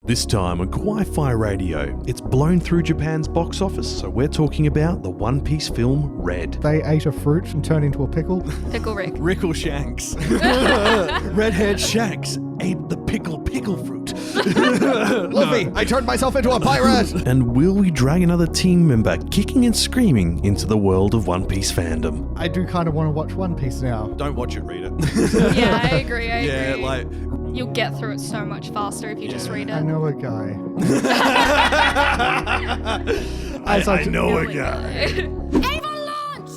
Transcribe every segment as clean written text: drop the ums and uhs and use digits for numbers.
This time on Kawaii-Fi Radio, it's blown through Japan's box office, so we're talking about the One Piece film Red. They ate a fruit and turned into a pickle. Pickle Rick. Rickle Shanks. Red-haired Shanks ate the pickle fruit. Luffy, I turned myself into a pirate! And will we drag another team member kicking and screaming into the world of One Piece fandom? I do kind of want to watch One Piece now. Don't watch it, read it. Yeah, I agree. Yeah, You'll get through it so much faster if you just read it. I know a guy. I know a guy. Ava launch!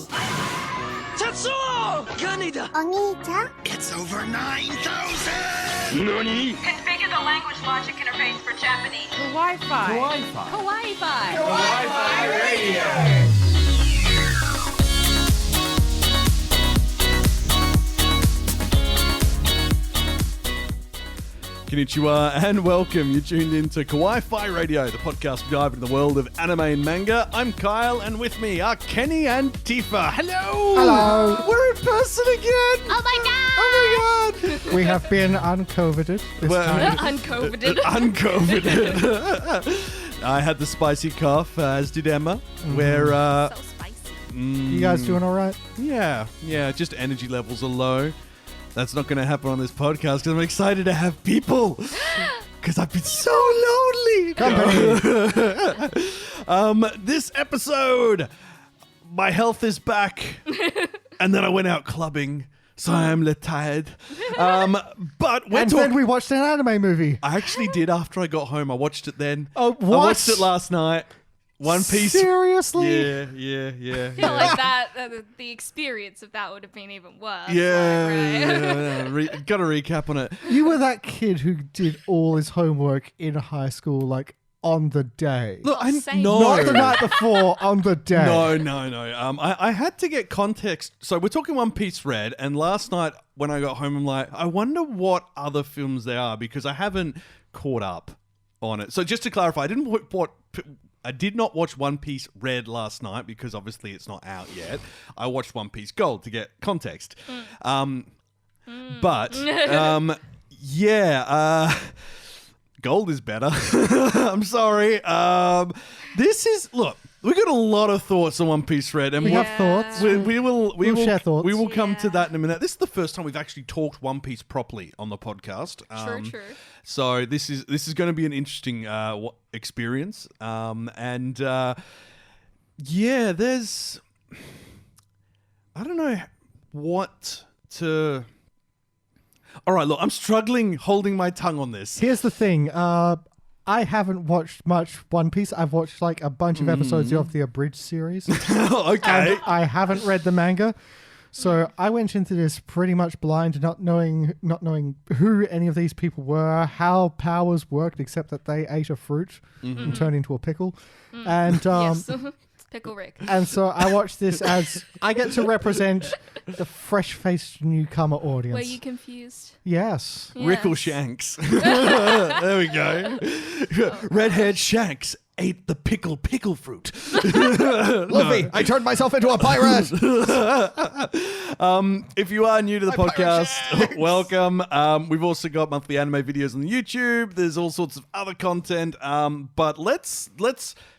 Tetsuo! Ganida! Oni-chan? It's over 9,000! Nani? Configure the language logic interface for Japanese. Kawaii-Fi. Kawaii-Fi. Kawaii-Fi Radio! Konnichiwa and welcome. You're tuned in to Kawaii-Fi Radio, the podcast we dive into the world of anime and manga. I'm Kyle, and with me are Kenny and Tifa. Hello! Hello! We're in person again! Oh my god! Oh my god! We have been uncovided this time. Uncovided. Uncovided. I had the spicy cough, as did Emma. We're, So spicy. You guys doing all right? yeah, just energy levels are low. That's not going to happen on this podcast because I'm excited to have people. Because I've been so lonely. This episode, my health is back. And then I went out clubbing. So I'm tired. But Then we watched an anime movie. I actually did after I got home. I watched it then. Oh, what? I watched it last night. One Piece. Seriously? Yeah. I feel like that, the experience of that would have been even worse. Yeah. Got to recap on it. You were that kid who did all his homework in high school, like, on the day. Look, Same. Not the night before, on the day. No. I had to get context. So we're talking One Piece Red, and last night when I got home, I'm like, I wonder what other films there are because I haven't caught up on it. So just to clarify, I did not watch One Piece Red last night because obviously it's not out yet. I watched One Piece Gold to get context. But Gold is better. I'm sorry. Look, we got a lot of thoughts on One Piece Red, and We have thoughts. we will share thoughts. We will come to Yeah. that in a minute. This is the first time we've actually talked One Piece properly on the podcast. True. So this is going to be an interesting experience. There's I don't know what to. All right, look, I'm struggling holding my tongue on this. Here's the thing. I haven't watched much One Piece. I've watched like a bunch of episodes of the abridged series. Okay. And I haven't read the manga. So I went into this pretty much blind, not knowing who any of these people were, how powers worked, except that they ate a fruit and turned into a pickle. And Yes. Pickle Rick. and so I watched this as I get to represent the fresh-faced newcomer audience. Were you confused? Yes. Rickle Shanks. There we go. Red-haired Shanks ate the pickle fruit. Luffy, I turned myself into a pirate. If you are new to the podcast, welcome. We've also got monthly anime videos on YouTube. There's all sorts of other content. But let's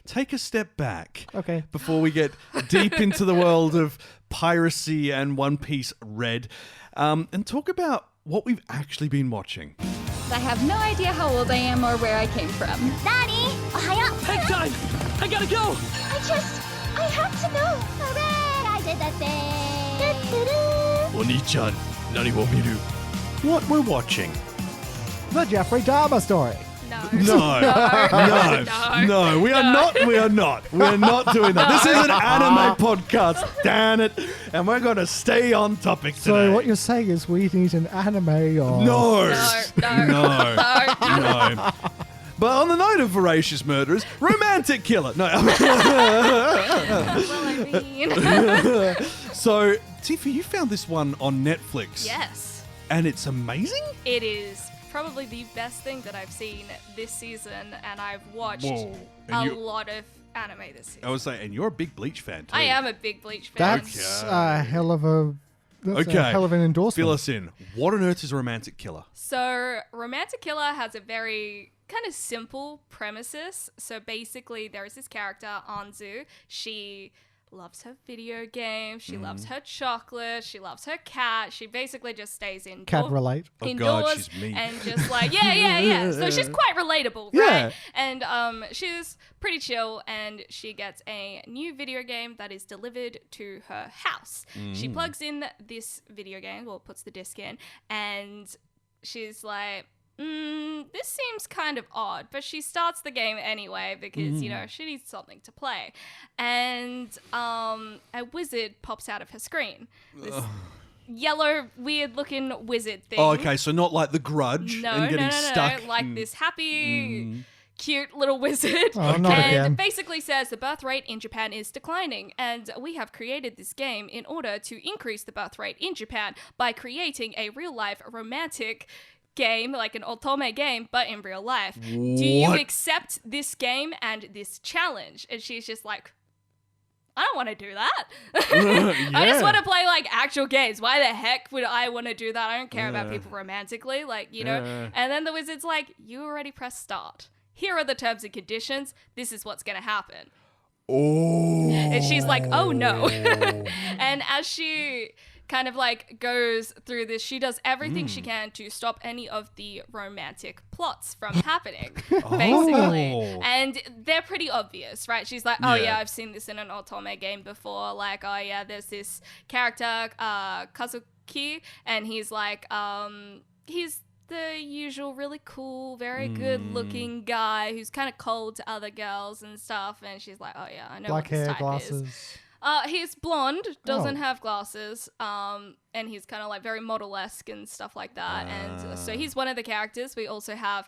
take a step back. Okay. Before we get deep into the world of piracy and One Piece Red, and talk about what we've actually been watching. I have no idea how old I am or where I came from. Nani? Ohayo? Hang time! I gotta go! I have to know. Hooray! I did the thing. Oni-chan, nani wo miru? What we're watching. The Jeffrey Dahmer story. No. No, we are not doing that. This is an anime podcast, damn it. And we're going to stay on topic today. So what you're saying is we need an anime or... No. No. But on the note of voracious murderers, romantic killer. No. So, Tifa, you found this one on Netflix. Yes. And it's amazing? It is probably the best thing that I've seen this season, and I've watched Whoa. And a you- lot of anime this season. I was saying, and you're a big Bleach fan too. I am a big Bleach fan. That's a hell of a hell of an endorsement. Fill us in. What on earth is a romantic killer? So, Romantic Killer has a very kind of simple premises. So basically, there is this character, Anzu. She loves her video games. She loves her chocolate. She loves her cat. She basically just stays indoors. Can relate. Indoors. God, she's me. And just like, yeah. So she's quite relatable, right? And she's pretty chill, and she gets a new video game that is delivered to her house. She plugs in this video game, or puts the disc in, and she's like, this seems kind of odd, but she starts the game anyway because, she needs something to play. And a wizard pops out of her screen. This yellow, weird-looking wizard thing. Oh, okay, so not like the Grudge and getting stuck. No, like this happy... cute little wizard. Oh, not again. Basically says the birth rate in Japan is declining, and we have created this game in order to increase the birth rate in Japan by creating a real-life romantic game, like an otome game, but in real life. Do you accept this game and this challenge? And she's just like, I don't want to do that. I just want to play like actual games. Why the heck would I want to do that? I don't care about people romantically, And then the wizard's like, you already pressed start. Here are the terms and conditions. This is what's going to happen. Oh. And she's like, oh no. And as she kind of like goes through this, she does everything she can to stop any of the romantic plots from happening, basically. And they're pretty obvious, right? She's like, oh yeah, I've seen this in an otome game before. Like, oh yeah, there's this character, Kazuki, and he's like, he's the usual really cool, very good looking guy who's kind of cold to other girls and stuff. And she's like, oh yeah, I know Black what this hair, type glasses. is. He's blonde, doesn't have glasses, and he's kind of like very model-esque and stuff like that. And so he's one of the characters. We also have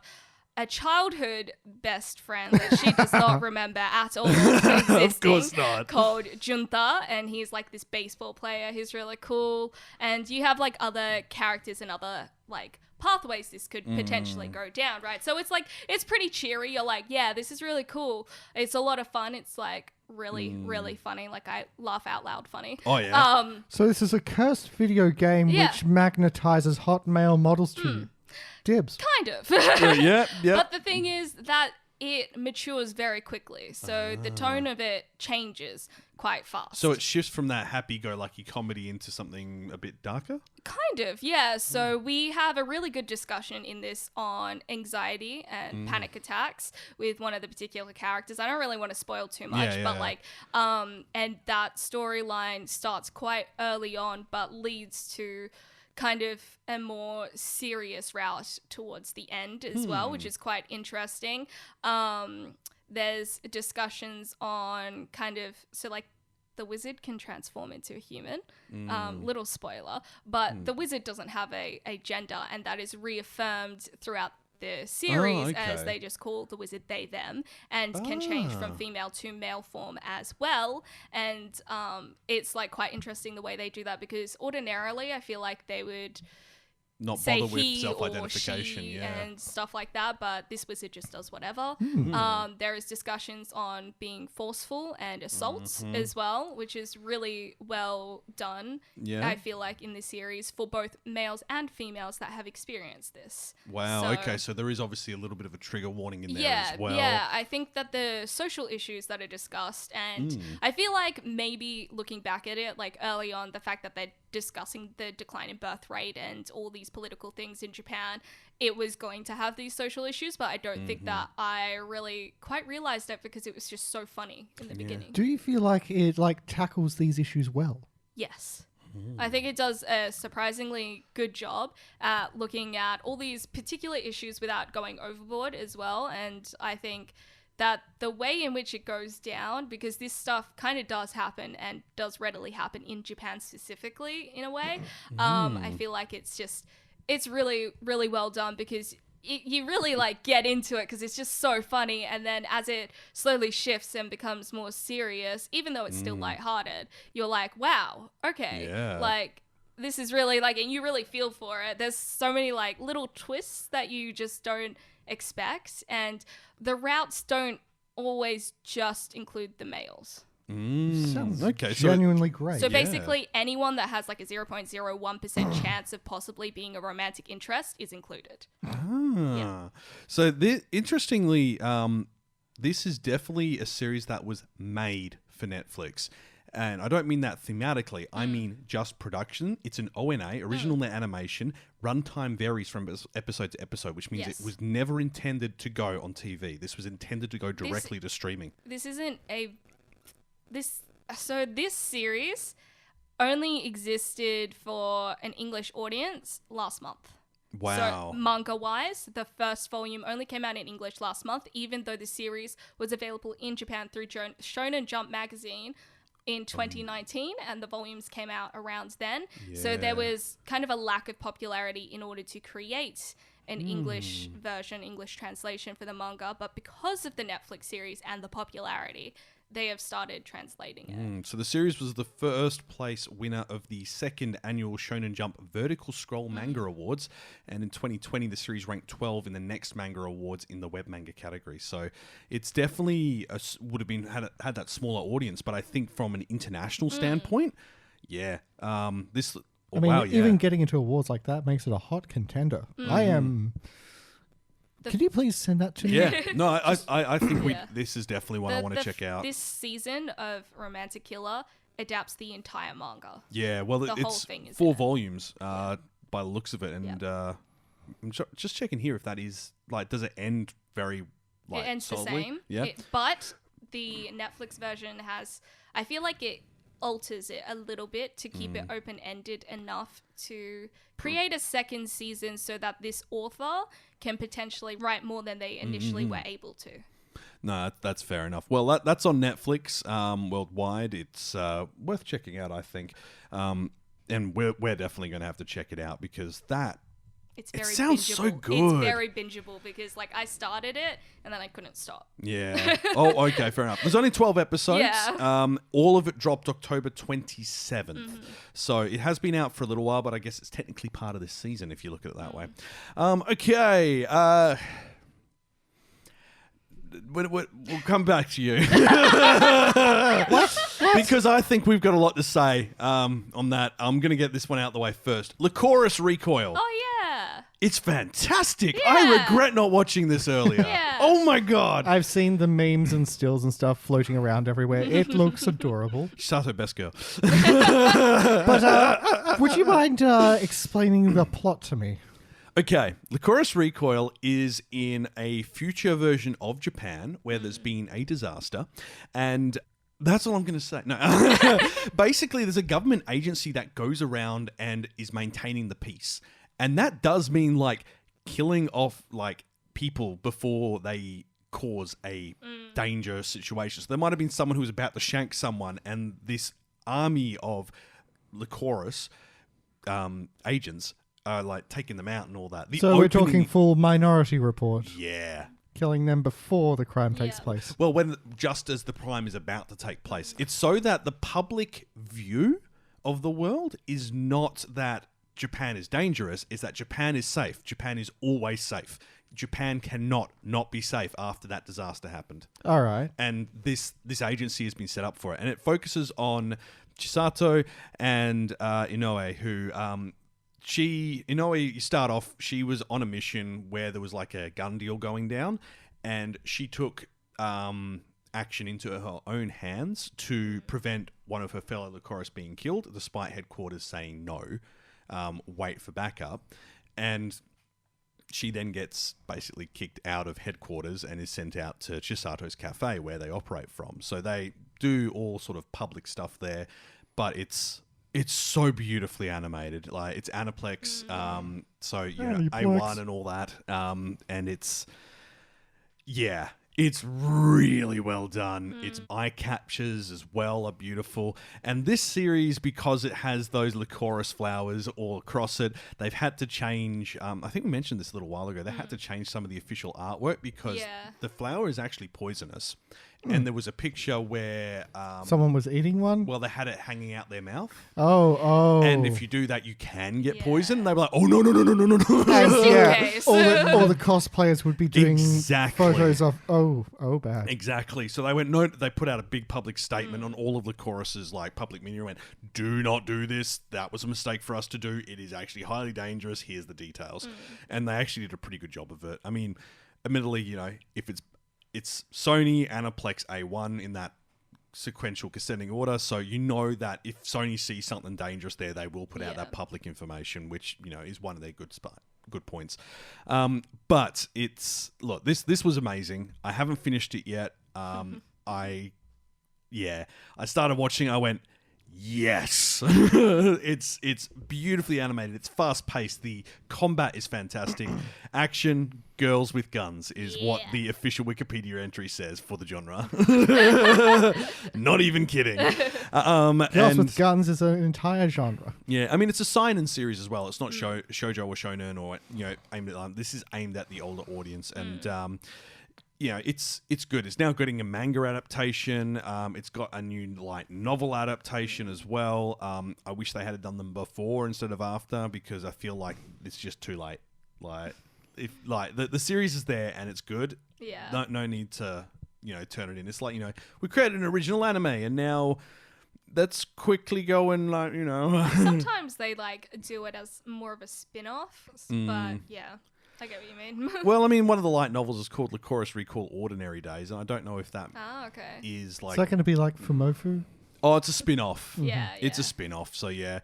a childhood best friend that she does not remember at all existing, Of course not. called Junta, and he's like this baseball player. He's really cool. And you have like other characters and other like pathways this could potentially go down, right? So it's like, it's pretty cheery. You're like, yeah, this is really cool. It's a lot of fun. It's like really, really funny. Like, I laugh out loud funny. Oh, yeah. So this is a cursed video game which magnetizes hot male models to you. Dibs. Kind of. Yeah. But the thing is that it matures very quickly. So the tone of it changes quite fast. So it shifts from that happy-go-lucky comedy into something a bit darker? Kind of, yeah. So we have a really good discussion in this on anxiety and panic attacks with one of the particular characters. I don't really want to spoil too much, but like, and that storyline starts quite early on, but leads to kind of a more serious route towards the end as well, which is quite interesting. There's discussions on kind of, so like the wizard can transform into a human, little spoiler, but the wizard doesn't have a gender, and that is reaffirmed throughout the series as they just call the wizard they, them, and can change from female to male form as well. And it's like quite interesting the way they do that, because ordinarily I feel like they would not say bother with he self-identification, or she and stuff like that, but this wizard just does whatever. There is discussions on being forceful and assault as well, which is really well done. I feel like in this series for both males and females that have experienced this. Wow. Okay, so there is obviously a little bit of a trigger warning in there as well. Yeah, I think that the social issues that are discussed, and I feel like maybe looking back at it, like early on, the fact that they're discussing the decline in birth rate and all these political things in Japan, it was going to have these social issues, but I don't think that I really quite realized it, because it was just so funny in the beginning. Do you feel like it like tackles these issues well? Yes. I think it does a surprisingly good job at looking at all these particular issues without going overboard as well. And I think that the way in which it goes down, because this stuff kind of does happen and does readily happen in Japan specifically in a way, I feel like it's really, really well done, because you really like get into it because it's just so funny. And then as it slowly shifts and becomes more serious, even though it's still lighthearted, you're like, wow, okay, like this is really like, and you really feel for it. There's so many like little twists that you just don't expect, and the routes don't always just include the males. Sounds okay, genuinely great. So basically, anyone that has like a 0.01% chance of possibly being a romantic interest is included. So interestingly, this is definitely a series that was made for Netflix. And I don't mean that thematically. I mean just production. It's an ONA, original animation. Runtime varies from episode to episode, which means it was never intended to go on TV. This was intended to go directly to streaming. This isn't a... So this series only existed for an English audience last month. Wow. So manga-wise, the first volume only came out in English last month, even though the series was available in Japan through Shonen Jump magazine in 2019, and the volumes came out around then. So there was kind of a lack of popularity in order to create an English version, English translation for the manga. But because of the Netflix series and the popularity, they have started translating it. So the series was the first place winner of the second annual Shonen Jump Vertical Scroll Manga Awards. And in 2020, the series ranked 12 in the Next Manga Awards in the web manga category. So it's definitely would have been had that smaller audience. But I think from an international standpoint, this... I mean, even getting into awards like that makes it a hot contender. I am... Can you please send that to me? Yeah, no, I think this is definitely one I want to check out. This season of Romantic Killer adapts the entire manga. Yeah, well, the whole it's thing is 4 volumes by the looks of it, and I'm just checking here if that is like, does it end very like it ends solidly? the same. Yeah, But the Netflix version has, I feel like it alters it a little bit to keep it open-ended enough to create a second season so that this author can potentially write more than they initially were able to. No, that's fair enough. Well, that's on Netflix worldwide. It's worth checking out, I think. And we're definitely going to have to check it out because it sounds bingeable. So good. It's very bingeable because like I started it and then I couldn't stop. Yeah. Oh, okay, fair enough. There's only 12 episodes. Yeah. All of it dropped October 27th. So it has been out for a little while, but I guess it's technically part of this season if you look at it that way. Okay. We'll come back to you. Because I think we've got a lot to say on that. I'm going to get this one out the way first. Licorice Recoil. Oh, yeah. It's fantastic. Yeah. I regret not watching this earlier. Yeah. Oh, my God. I've seen the memes and stills and stuff floating around everywhere. It looks adorable. Sato best girl. But would you mind explaining the plot to me? Okay, Licorice Recoil is in a future version of Japan where there's been a disaster, and that's all I'm going to say. No, basically, there's a government agency that goes around and is maintaining the peace, and that does mean like killing off like people before they cause a dangerous situation. So there might have been someone who was about to shank someone, and this army of Licorice agents are like taking them out and all that. So we're talking full Minority Report. Yeah. Killing them before the crime takes place. Well, just as the crime is about to take place. It's so that the public view of the world is not that Japan is dangerous, it's that Japan is safe. Japan is always safe. Japan cannot not be safe after that disaster happened. All right. And this agency has been set up for it. And it focuses on Chisato and Inoue, who... you start off, she was on a mission where there was like a gun deal going down, and she took action into her own hands to prevent one of her fellow Licorice being killed, despite headquarters saying no, wait for backup. And she then gets basically kicked out of headquarters and is sent out to Chisato's cafe where they operate from. So they do all sort of public stuff there, but it's so beautifully animated. Like, it's Aniplex, so, you know, A1 and all that. And it's really well done. Its eye captures as well are beautiful. And this series, because it has those Licorice flowers all across it, they've had to change, I think we mentioned this a little while ago, they had to change some of the official artwork because the flower is actually poisonous. and there was a picture where someone was eating one. well, they had it hanging out their mouth, Oh. and if you do that, you can get poisoned. They were like, "Oh no!" And, yeah, case. all the cosplayers would be doing Exactly. photos of bad. Exactly. So they went. No, they put out a big public statement on all of the choruses, like public media. Went, "Do not do this. That was a mistake for us to do. It is actually highly dangerous. Here's the details." And they actually did a pretty good job of it. I mean, admittedly, if it's Sony Aniplex A1 in that sequential descending order, so that if Sony sees something dangerous there, they will put out that public information, which is one of their good points. But this was amazing. I haven't finished it yet. I started watching. I went, yes. It's beautifully animated. It's fast paced. The combat is fantastic. Action, girls with guns is what the official Wikipedia entry says for the genre. Not even kidding. Girls with guns is an entire genre. Yeah, I mean it's a seinen series as well. It's not shoujo or shonen or aimed at this is aimed at the older audience and it's good. It's now getting a manga adaptation. It's got a new light novel adaptation as well. I wish they had done them before instead of after because I feel like it's just too late. The series is there and it's good. Yeah. No need to turn it in. It's like we created an original anime and now that's quickly going Sometimes they do it as more of a spin-off, but yeah. I get what you mean. Well, I mean, one of the light novels is called Lycoris Recall Ordinary Days, and I don't know if that is like... Is that going to be like Fumofu? Oh, it's a spin-off. Yeah, It's a spin-off, so yeah.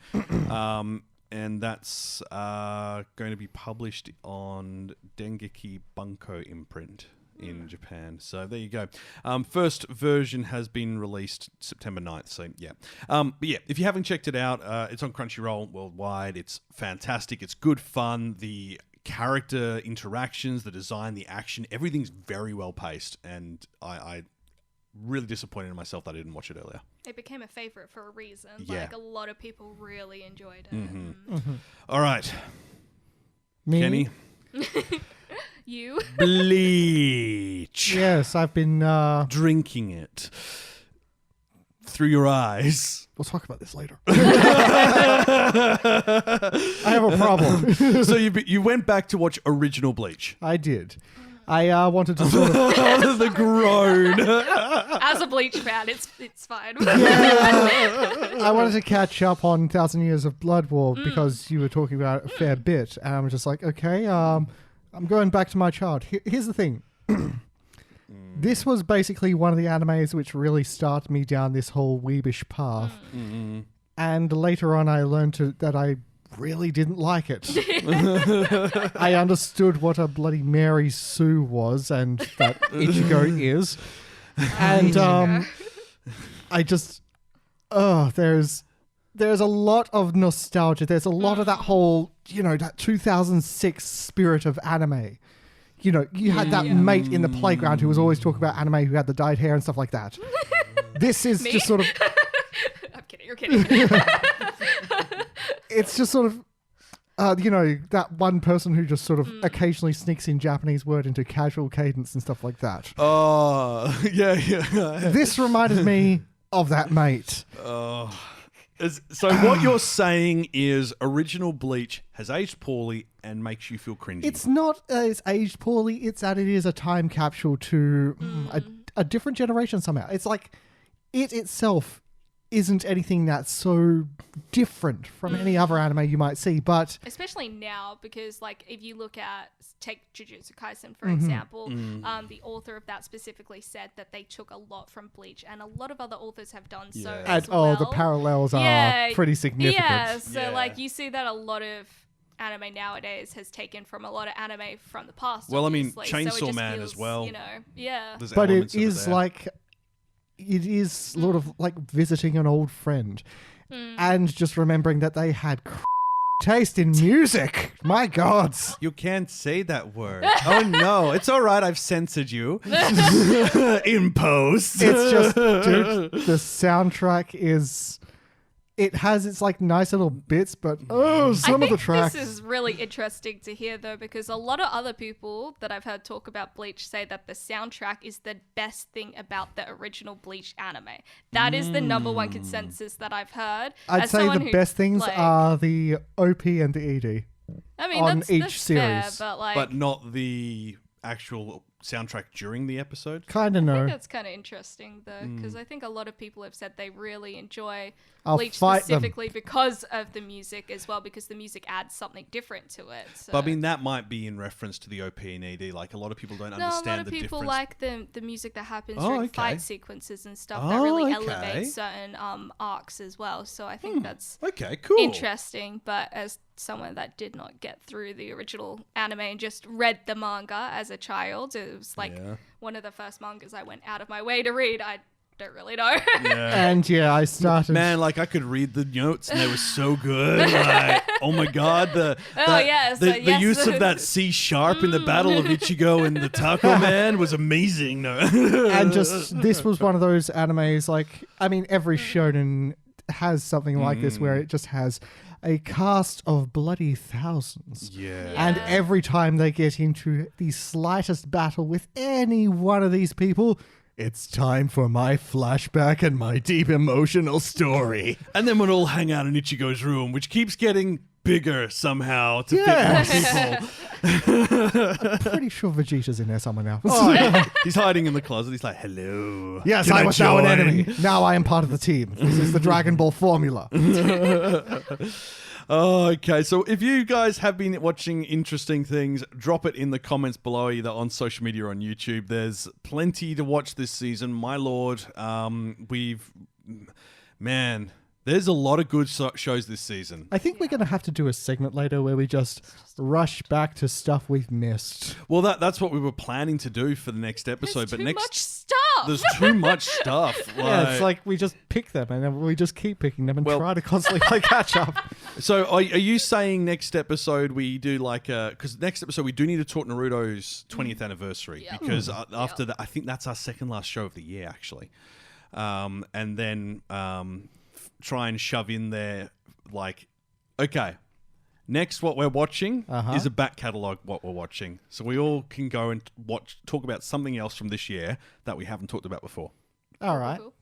And that's going to be published on Dengeki Bunko imprint in Japan. So there you go. First version has been released September 9th, so yeah. But yeah, if you haven't checked it out, it's on Crunchyroll worldwide. It's fantastic. It's good fun. The character interactions, the design, the action, everything's very well paced, and I really disappointed in myself that I didn't watch it earlier. It became a favorite for a reason. Yeah. A lot of people really enjoyed it. All right. Me? Kenny? You? Bleach. Yes, I've been... Drinking it. Through your eyes. We'll talk about this later. I have a problem. So you went back to watch original Bleach. I did. I wanted to sort of... The groan. As a Bleach fan, it's fine. I wanted to catch up on 1,000 Years of Blood War because you were talking about it a fair bit. And I'm just like, okay, I'm going back to my child. Here's the thing. This was basically one of the animes which really started me down this whole weebish path. And later on I learned that I really didn't like it. I understood what a bloody Mary Sue was and that Ichigo is. And I just... there's a lot of nostalgia. There's a lot of that whole, that 2006 spirit of anime. You had that mate in the playground who was always talking about anime, who had the dyed hair and stuff like that. This is just sort of... I'm kidding, you're kidding. It's just sort of, that one person who just sort of occasionally sneaks in Japanese word into casual cadence and stuff like that. Oh, yeah. This reminded me of that mate. So what you're saying is original Bleach has aged poorly and makes you feel cringy. It's not it's aged poorly. It's that it is a time capsule to a different generation somehow. It's like it itself isn't anything that's so different from any other anime you might see, but... Especially now, because, if you look at, take Jujutsu Kaisen, for example, the author of that specifically said that they took a lot from Bleach, and a lot of other authors have done so as well. The parallels are pretty significant. Yeah, so, you see that a lot of anime nowadays has taken from a lot of anime from the past. Well, obviously. Chainsaw Man as well. There's but it is it is sort of like visiting an old friend and just remembering that they had taste in music. My God. You can't say that word. Oh, no. It's all right. I've censored you. In post. It's just, dude, the soundtrack is it has its like nice little bits, but some of the tracks. This is really interesting to hear though, because a lot of other people that I've heard talk about Bleach say that the soundtrack is the best thing about the original Bleach anime. That is the number one consensus that I've heard. I'd As say someone the who, best things like, are the OP and the ED. I mean, on that's each fair, series. but like, But not the actual soundtrack during the episode. Kind of I no. think that's kind of interesting though, because I think a lot of people have said they really enjoy I'll Bleach fight them. specifically because of the music as well, because the music adds something different to it. So. But I mean, that might be in reference to the OP and ED. Like, a lot of people don't No, understand a lot of the people difference. like the music that happens Oh, during okay. fight sequences and stuff that Oh, really okay. elevates certain arcs as well. So I think that's Okay, cool. interesting. But as someone that did not get through the original anime and just read the manga as a child, it was like Yeah. one of the first mangas I went out of my way to read. I don't really know. Yeah. And yeah, I started. Man, like I could read the notes and they were so good. Like, oh my god, the use of that C sharp in the Battle of Ichigo and the Taco Man was amazing. No, and just this was one of those animes. Like, I mean, every shonen has something like this where it just has a cast of bloody thousands. yeah. And every time they get into the slightest battle with any one of these people, it's time for my flashback and my deep emotional story. And then we'll all hang out in Ichigo's room, which keeps getting bigger somehow to Yes. fit more people. I'm pretty sure Vegeta's in there somewhere now. Oh, yeah. He's hiding in the closet. He's like, hello. Yes, Can I was now an join?" enemy. Now I am part of the team. This is the Dragon Ball formula. Okay, so if you guys have been watching interesting things, drop it in the comments below, either on social media or on YouTube. There's plenty to watch this season, my lord. There's a lot of good shows this season. I think we're going to have to do a segment later where we just rush back to stuff we've missed. Well, that's what we were planning to do for the next episode, There's but too next much stuff. there's too much stuff. Yeah, it's like we just pick them and then we just keep picking them and Well- try to constantly play catch up. So are you saying next episode we do because next episode we do need to talk Naruto's 20th anniversary Yep. because after that I think that's our second last show of the year actually, and then try and shove in there like, okay, next what we're watching is a back catalogue what we're watching, so we all can go and talk about something else from this year that we haven't talked about before. All right. Cool.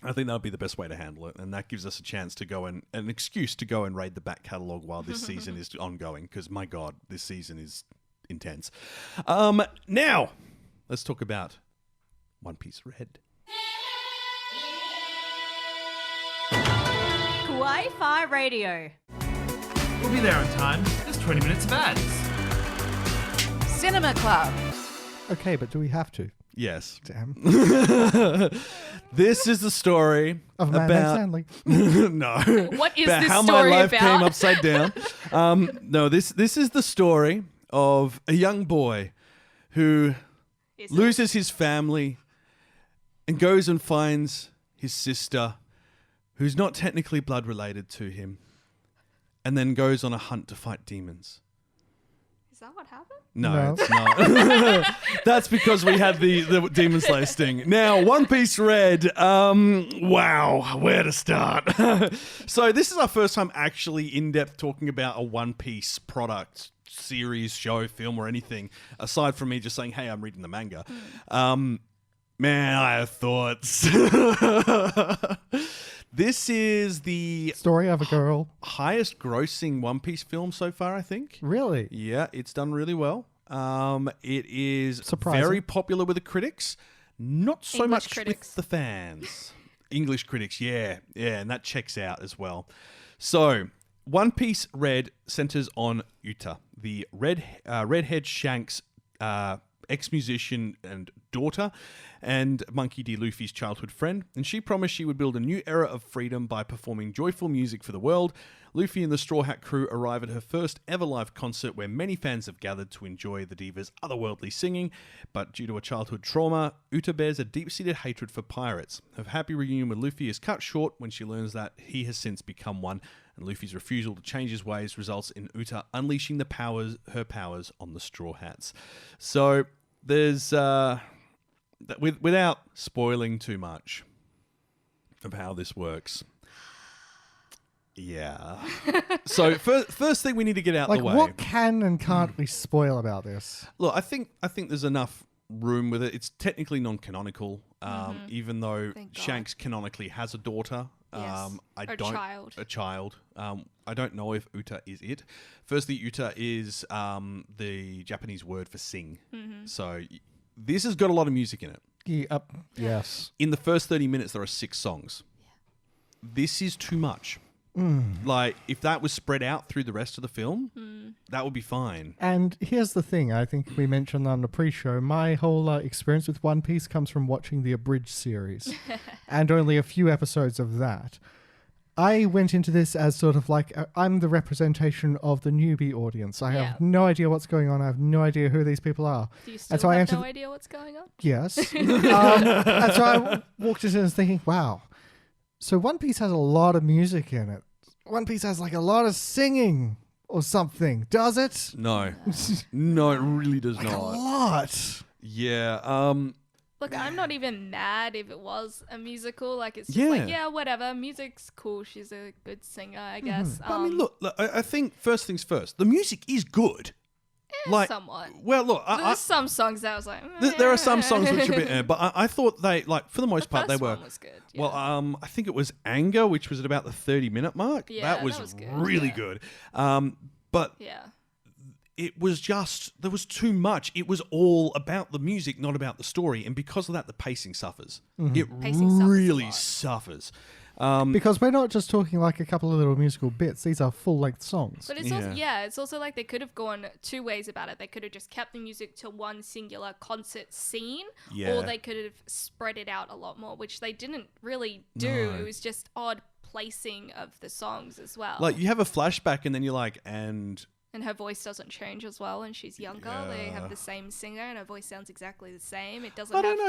I think that would be the best way to handle it, and that gives us a chance to go and an excuse to go and raid the back catalogue while this season is ongoing, because my god, this season is intense. Now let's talk about One Piece Red. Kawaii-Fi Radio. We'll be there on time. There's 20 minutes of ads. Cinema Club. Okay, but do we have to? Yes. Damn. This is the story Of a man named about Stanley. no. What is about this how story my life about? came upside down. No, this is the story of a young boy who Is it? loses his family and goes and finds his sister, who's not technically blood related to him, and then goes on a hunt to fight demons. Is that what happened? No, No. it's not. That's because we had the Demon Slayer sting. Now, One Piece Red. Wow, where to start? So this is our first time actually in depth talking about a One Piece product, series, show, film, or anything, aside from me just saying, hey, I'm reading the manga. Man, I have thoughts. This is the Story of a girl. highest grossing One Piece film so far, I think. Really? Yeah, it's done really well. It is Surprising. very popular with the critics, not so English much critics. with the fans. English critics, yeah, and that checks out as well. So, One Piece Red centers on Uta, the redhead Shanks ex-musician and daughter, and Monkey D. Luffy's childhood friend, and she promised she would build a new era of freedom by performing joyful music for the world. Luffy and the Straw Hat crew arrive at her first ever live concert where many fans have gathered to enjoy the diva's otherworldly singing, but due to a childhood trauma, Uta bears a deep-seated hatred for pirates. Her happy reunion with Luffy is cut short when she learns that he has since become one, and Luffy's refusal to change his ways results in Uta unleashing her powers on the Straw Hats. So there's without spoiling too much of how this works, Yeah. So first thing we need to get out Like, the way. what can and can't we spoil about this? Look, I think there's enough room with it. It's technically non-canonical, even though Thank God. Shanks canonically has a daughter. Yes. A child. I don't know if Uta is it. Firstly, Uta is the Japanese word for sing. So this has got a lot of music in it. Yes. In the first 30 minutes, there are 6 songs. This is too much. Like, if that was spread out through the rest of the film, that would be fine. And here's the thing, I think we mentioned on the pre-show, my whole experience with One Piece comes from watching the abridged series and only a few episodes of that. I went into this as sort of like, I'm the representation of the newbie audience. I have no idea what's going on. I have no idea who these people are. Do you still have no idea what's going on? Yes. And so I walked into this thinking, wow. So One Piece has a lot of music in it. One Piece has like a lot of singing or something. Does it? No. No, it really does Like not. a lot. Yeah. Look, I'm not even mad if it was a musical. Like, it's just like, yeah, whatever. Music's cool. She's a good singer, I guess. But I mean, look, I think first things first. The music is good. Like, somewhat. Well, look, There's some songs that I was like, there are some songs which are a bit, but I thought they, like, for the most part, they first were. one was good. Yeah. Well, I think it was Anger, which was at about the 30-minute mark. Yeah, that was good, really yeah. good. But Yeah. it was just, there was too much. It was all about the music, not about the story. And because of that, the pacing suffers. It Pacing suffers a really lot. suffers. Because we're not just talking like a couple of little musical bits. These are full-length songs. But it's also, it's also like they could have gone two ways about it. They could have just kept the music to one singular concert scene, or they could have spread it out a lot more, which they didn't really do. No. It was just odd placing of the songs as well. Like, you have a flashback and then you're like, and her voice doesn't change as well, and she's younger. They have the same singer, and her voice sounds exactly the same. It doesn't. I don't know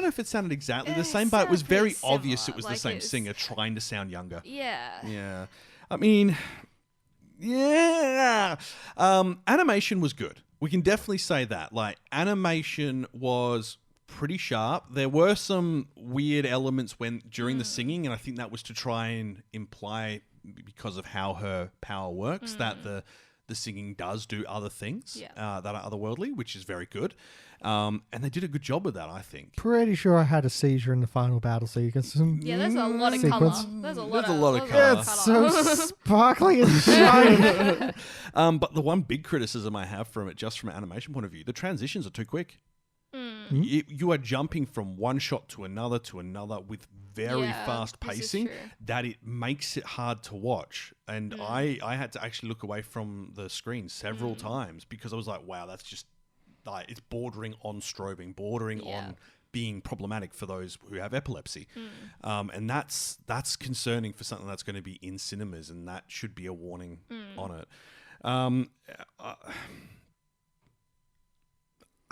if it sounded exactly the same, but it was sounds pretty very obvious it was similar, the same like singer trying to sound younger. Yeah. Yeah. I mean, yeah. Animation was good. We can definitely say that. Like, animation was pretty sharp. There were some weird elements during the singing, and I think that was to try and imply, because of how her power works, that the singing does do other things that are otherworldly, which is very good. And they did a good job with that, I think. Pretty sure I had a seizure in the final battle sequence. Yeah, there's a lot of sequence. colour. There's a There's lot of of colour. It's so sparkly and shiny. But the one big criticism I have from it, just from an animation point of view, the transitions are too quick. You are jumping from one shot to another with very fast this is pacing true. that it makes it hard to watch. And I had to actually look away from the screen several times because I was like, wow, that's just like, it's bordering on strobing, bordering on being problematic for those who have epilepsy. And that's concerning for something that's going to be in cinemas, and that should be a warning on it. I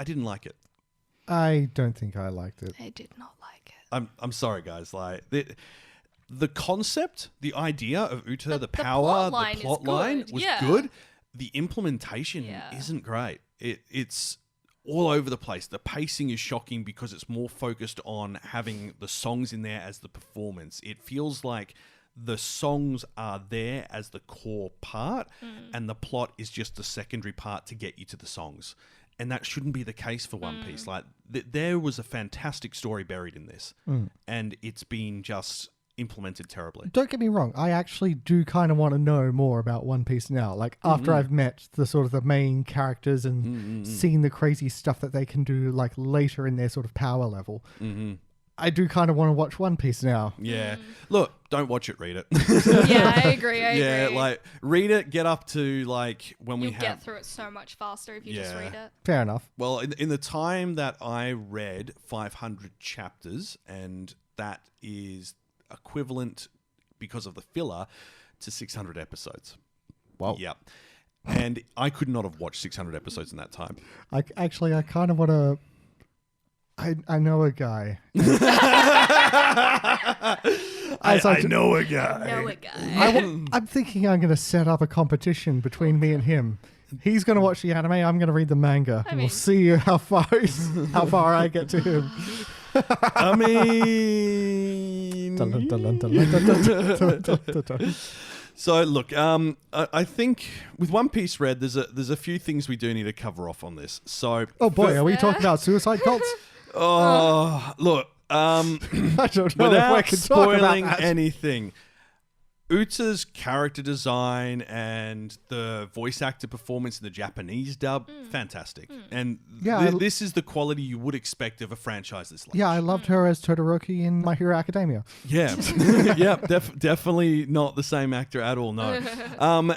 didn't like it. I don't think I liked it. I did not like it. I'm sorry, guys. Like, the concept, the idea of Uta, the power, the plot line was good. The implementation isn't great. It's all over the place. The pacing is shocking because it's more focused on having the songs in there as the performance. It feels like the songs are there as the core part, and the plot is just the secondary part to get you to the songs. And that shouldn't be the case for One Piece. Like, there was a fantastic story buried in this, and it's been just implemented terribly. Don't get me wrong. I actually do kind of want to know more about One Piece now. Like, after I've met the sort of the main characters and seen the crazy stuff that they can do, like, later in their sort of power level. I do kind of want to watch One Piece now. Yeah. Look, don't watch it, read it. Yeah, I agree. I agree. Like, read it, get up to, like, when You'll get through it so much faster if you just read it. Fair enough. Well, in the time that I read 500 chapters, and that is equivalent, because of the filler, to 600 episodes. Wow. Yep. And I could not have watched 600 episodes in that time. I kind of want to... I know a guy. I know a guy. I'm thinking I'm going to set up a competition between me and him. He's going to watch the anime. I'm going to read the manga. We'll see how far I get to him. I mean... So look, I think with One Piece Red, there's a few things we do need to cover off on this. So, Oh boy, are we talking about suicide cults? look, I don't know if without we can talk about spoiling that. anything, Uta's character design and the voice actor performance in the Japanese dub, fantastic. And Yeah, this is the quality you would expect of a franchise this large. Yeah, I loved her as Todoroki in My Hero Academia. Yeah, yeah, definitely not the same actor at all. No,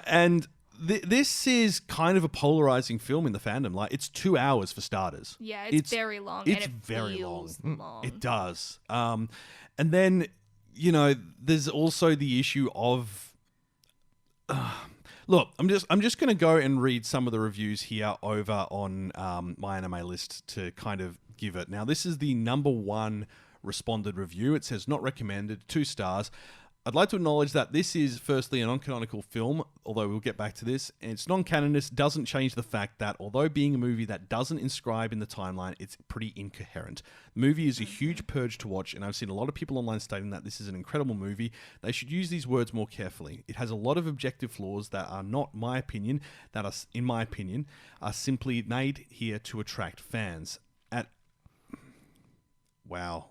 and this is kind of a polarizing film in the fandom. Like, it's 2 hours for starters. Yeah, it's very long. It's and it very feels long. It does. And then, you know, there's also the issue of. Look, I'm just going to go and read some of the reviews here over on my anime list to kind of give it. Now, this is the number 1 responded review. It says not recommended, 2 stars. I'd like to acknowledge that this is firstly a non-canonical film, although we'll get back to this. And it's non-canonist doesn't change the fact that although being a movie that doesn't inscribe in the timeline, it's pretty incoherent. The movie is a huge purge to watch, and I've seen a lot of people online stating that this is an incredible movie. They should use these words more carefully. It has a lot of objective flaws that are not my opinion, that are, in my opinion, are simply made here to attract fans. Wow.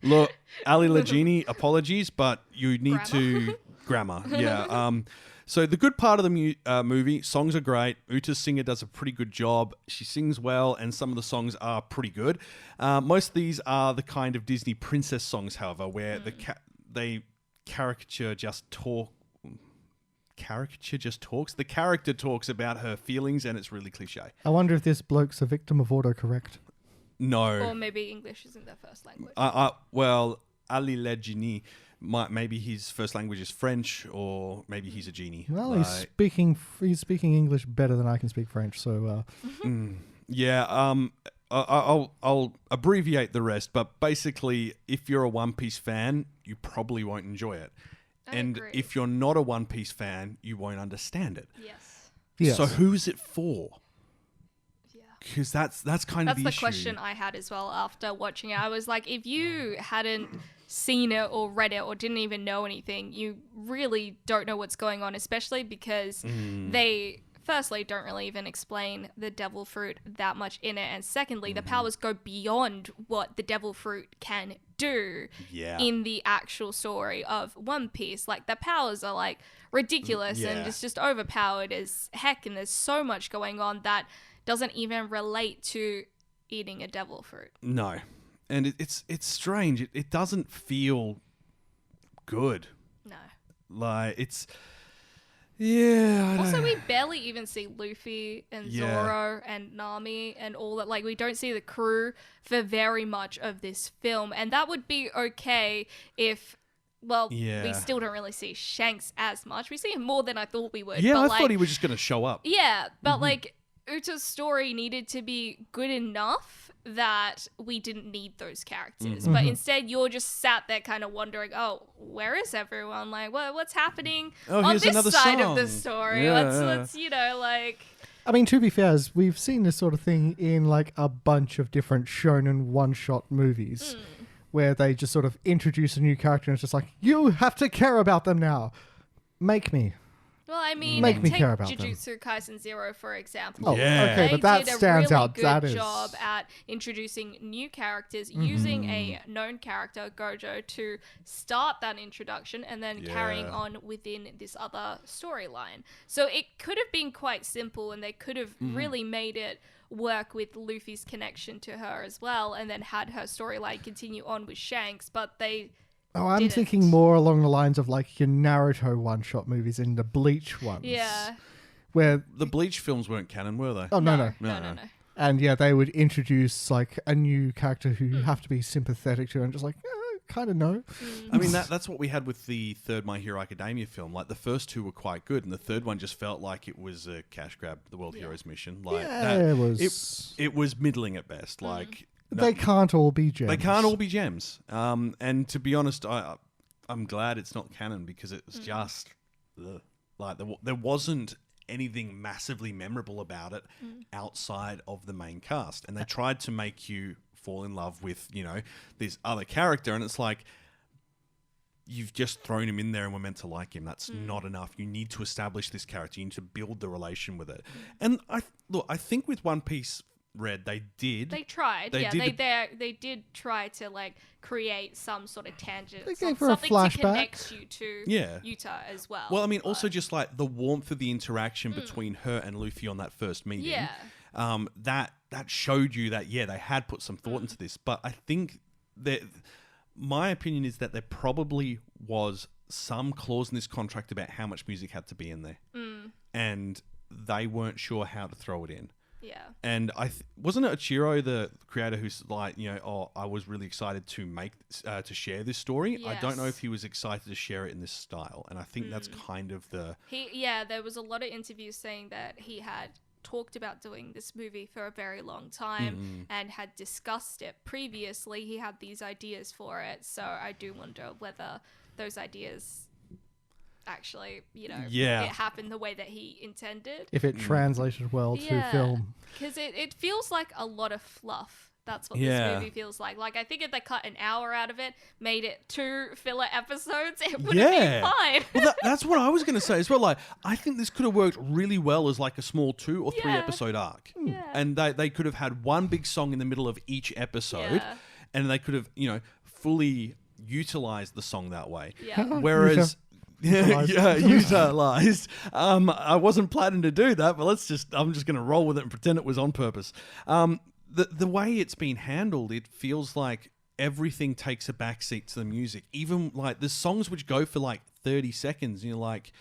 Look, Ali Lagini, apologies, but you need to grammar. Yeah. So the good part of the movie, songs are great. Uta's singer does a pretty good job. She sings well, and some of the songs are pretty good. Most of these are the kind of Disney princess songs, however, where they caricature just talk. Caricature just talks. The character talks about her feelings, and it's really cliche. I wonder if this bloke's a victim of autocorrect. No. Or maybe English isn't their first language. Well, Ali Legini, maybe his first language is French, or maybe he's a genie. Well, he's speaking English better than I can speak French, so... Yeah, I'll abbreviate the rest, but basically, if you're a One Piece fan, you probably won't enjoy it. I And agree. if you're not a One Piece fan, you won't understand it. Yes. So who is it for? Yeah. Because that's kind of That's the the issue. question I had as well after watching it. I was like, if you hadn't seen it or read it or didn't even know anything, you really don't know what's going on, especially because they firstly don't really even explain the devil fruit that much in it, and secondly the powers go beyond what the devil fruit can do in the actual story of One Piece. Like, the powers are like ridiculous and it's just overpowered as heck, and there's so much going on that doesn't even relate to eating a devil fruit. No. And it's strange. It doesn't feel good. No. Like, it's... Yeah. Also, we barely even see Luffy and Zoro and Nami and all that. Like, we don't see the crew for very much of this film. And that would be okay if, well, we still don't really see Shanks as much. We see him more than I thought we would. Yeah, but I thought he was just going to show up. Yeah, but like, Uta's story needed to be good enough that we didn't need those characters. But instead, you're just sat there kind of wondering, oh, where is everyone? Like, what's happening on here's this another side song. of the story? Yeah. Let's you know, like... I mean, to be fair, we've seen this sort of thing in like a bunch of different shonen one-shot movies where they just sort of introduce a new character and it's just like, you have to care about them now. Make me. Well, I mean, Make me take care about them. Jujutsu Kaisen Zero, for example. Oh, Yeah. okay, They but that did a stands really out. good That is job at introducing new characters, using a known character, Gojo, to start that introduction and then carrying on within this other storyline. So it could have been quite simple, and they could have really made it work with Luffy's connection to her as well, and then had her storyline continue on with Shanks, but they... Oh, I'm didn't. thinking more along the lines of like your Naruto one-shot movies and the Bleach ones. Yeah. Where... The Bleach films weren't canon, were they? Oh, no. No. And yeah, they would introduce like a new character who you have to be sympathetic to and just like, kind of know. I mean, that's what we had with the third My Hero Academia film. Like, the first 2 were quite good, and the third one just felt like it was a cash grab, the World Heroes mission. Like, Yeah, it was middling at best. Like, They can't all be gems. They can't all be gems. And to be honest, I'm glad it's not canon, because it was just like there wasn't anything massively memorable about it outside of the main cast, and they tried to make you fall in love with this other character, and it's like, you've just thrown him in there and we're meant to like him. That's not enough. You need to establish this character. You need to build the relation with it. And I think with One Piece Red, they did. They tried. They did try to like create some sort of tangent. They gave her a something to flashback. connect you to Yuta as well. Well, I mean, also just like the warmth of the interaction between her and Luffy on that first meeting. Yeah. That showed you that, they had put some thought into this. But I think that my opinion is that there probably was some clause in this contract about how much music had to be in there. And they weren't sure how to throw it in. Yeah. And wasn't it Ichiro, the creator, who's like, I was really excited to share this story. Yes. I don't know if he was excited to share it in this style. And I think that's kind of there was a lot of interviews saying that he had talked about doing this movie for a very long time and had discussed it previously. He had these ideas for it. So I do wonder whether those ideas actually, it happened the way that he intended. If it translated well to film. Because it feels like a lot of fluff. That's what this movie feels like. Like, I think if they cut an hour out of it, made it 2 filler episodes, it would have been fine. Well, that's what I was going to say as well. Like, I think this could have worked really well as like a small 2 or 3 episode arc. Yeah. And they could have had one big song in the middle of each episode, and they could have, fully utilized the song that way. Yeah. Whereas... utilized. I wasn't planning to do that, but I'm just going to roll with it and pretend it was on purpose. The way it's been handled, it feels like everything takes a backseat to the music. Even like the songs which go for like 30 seconds, and you're like,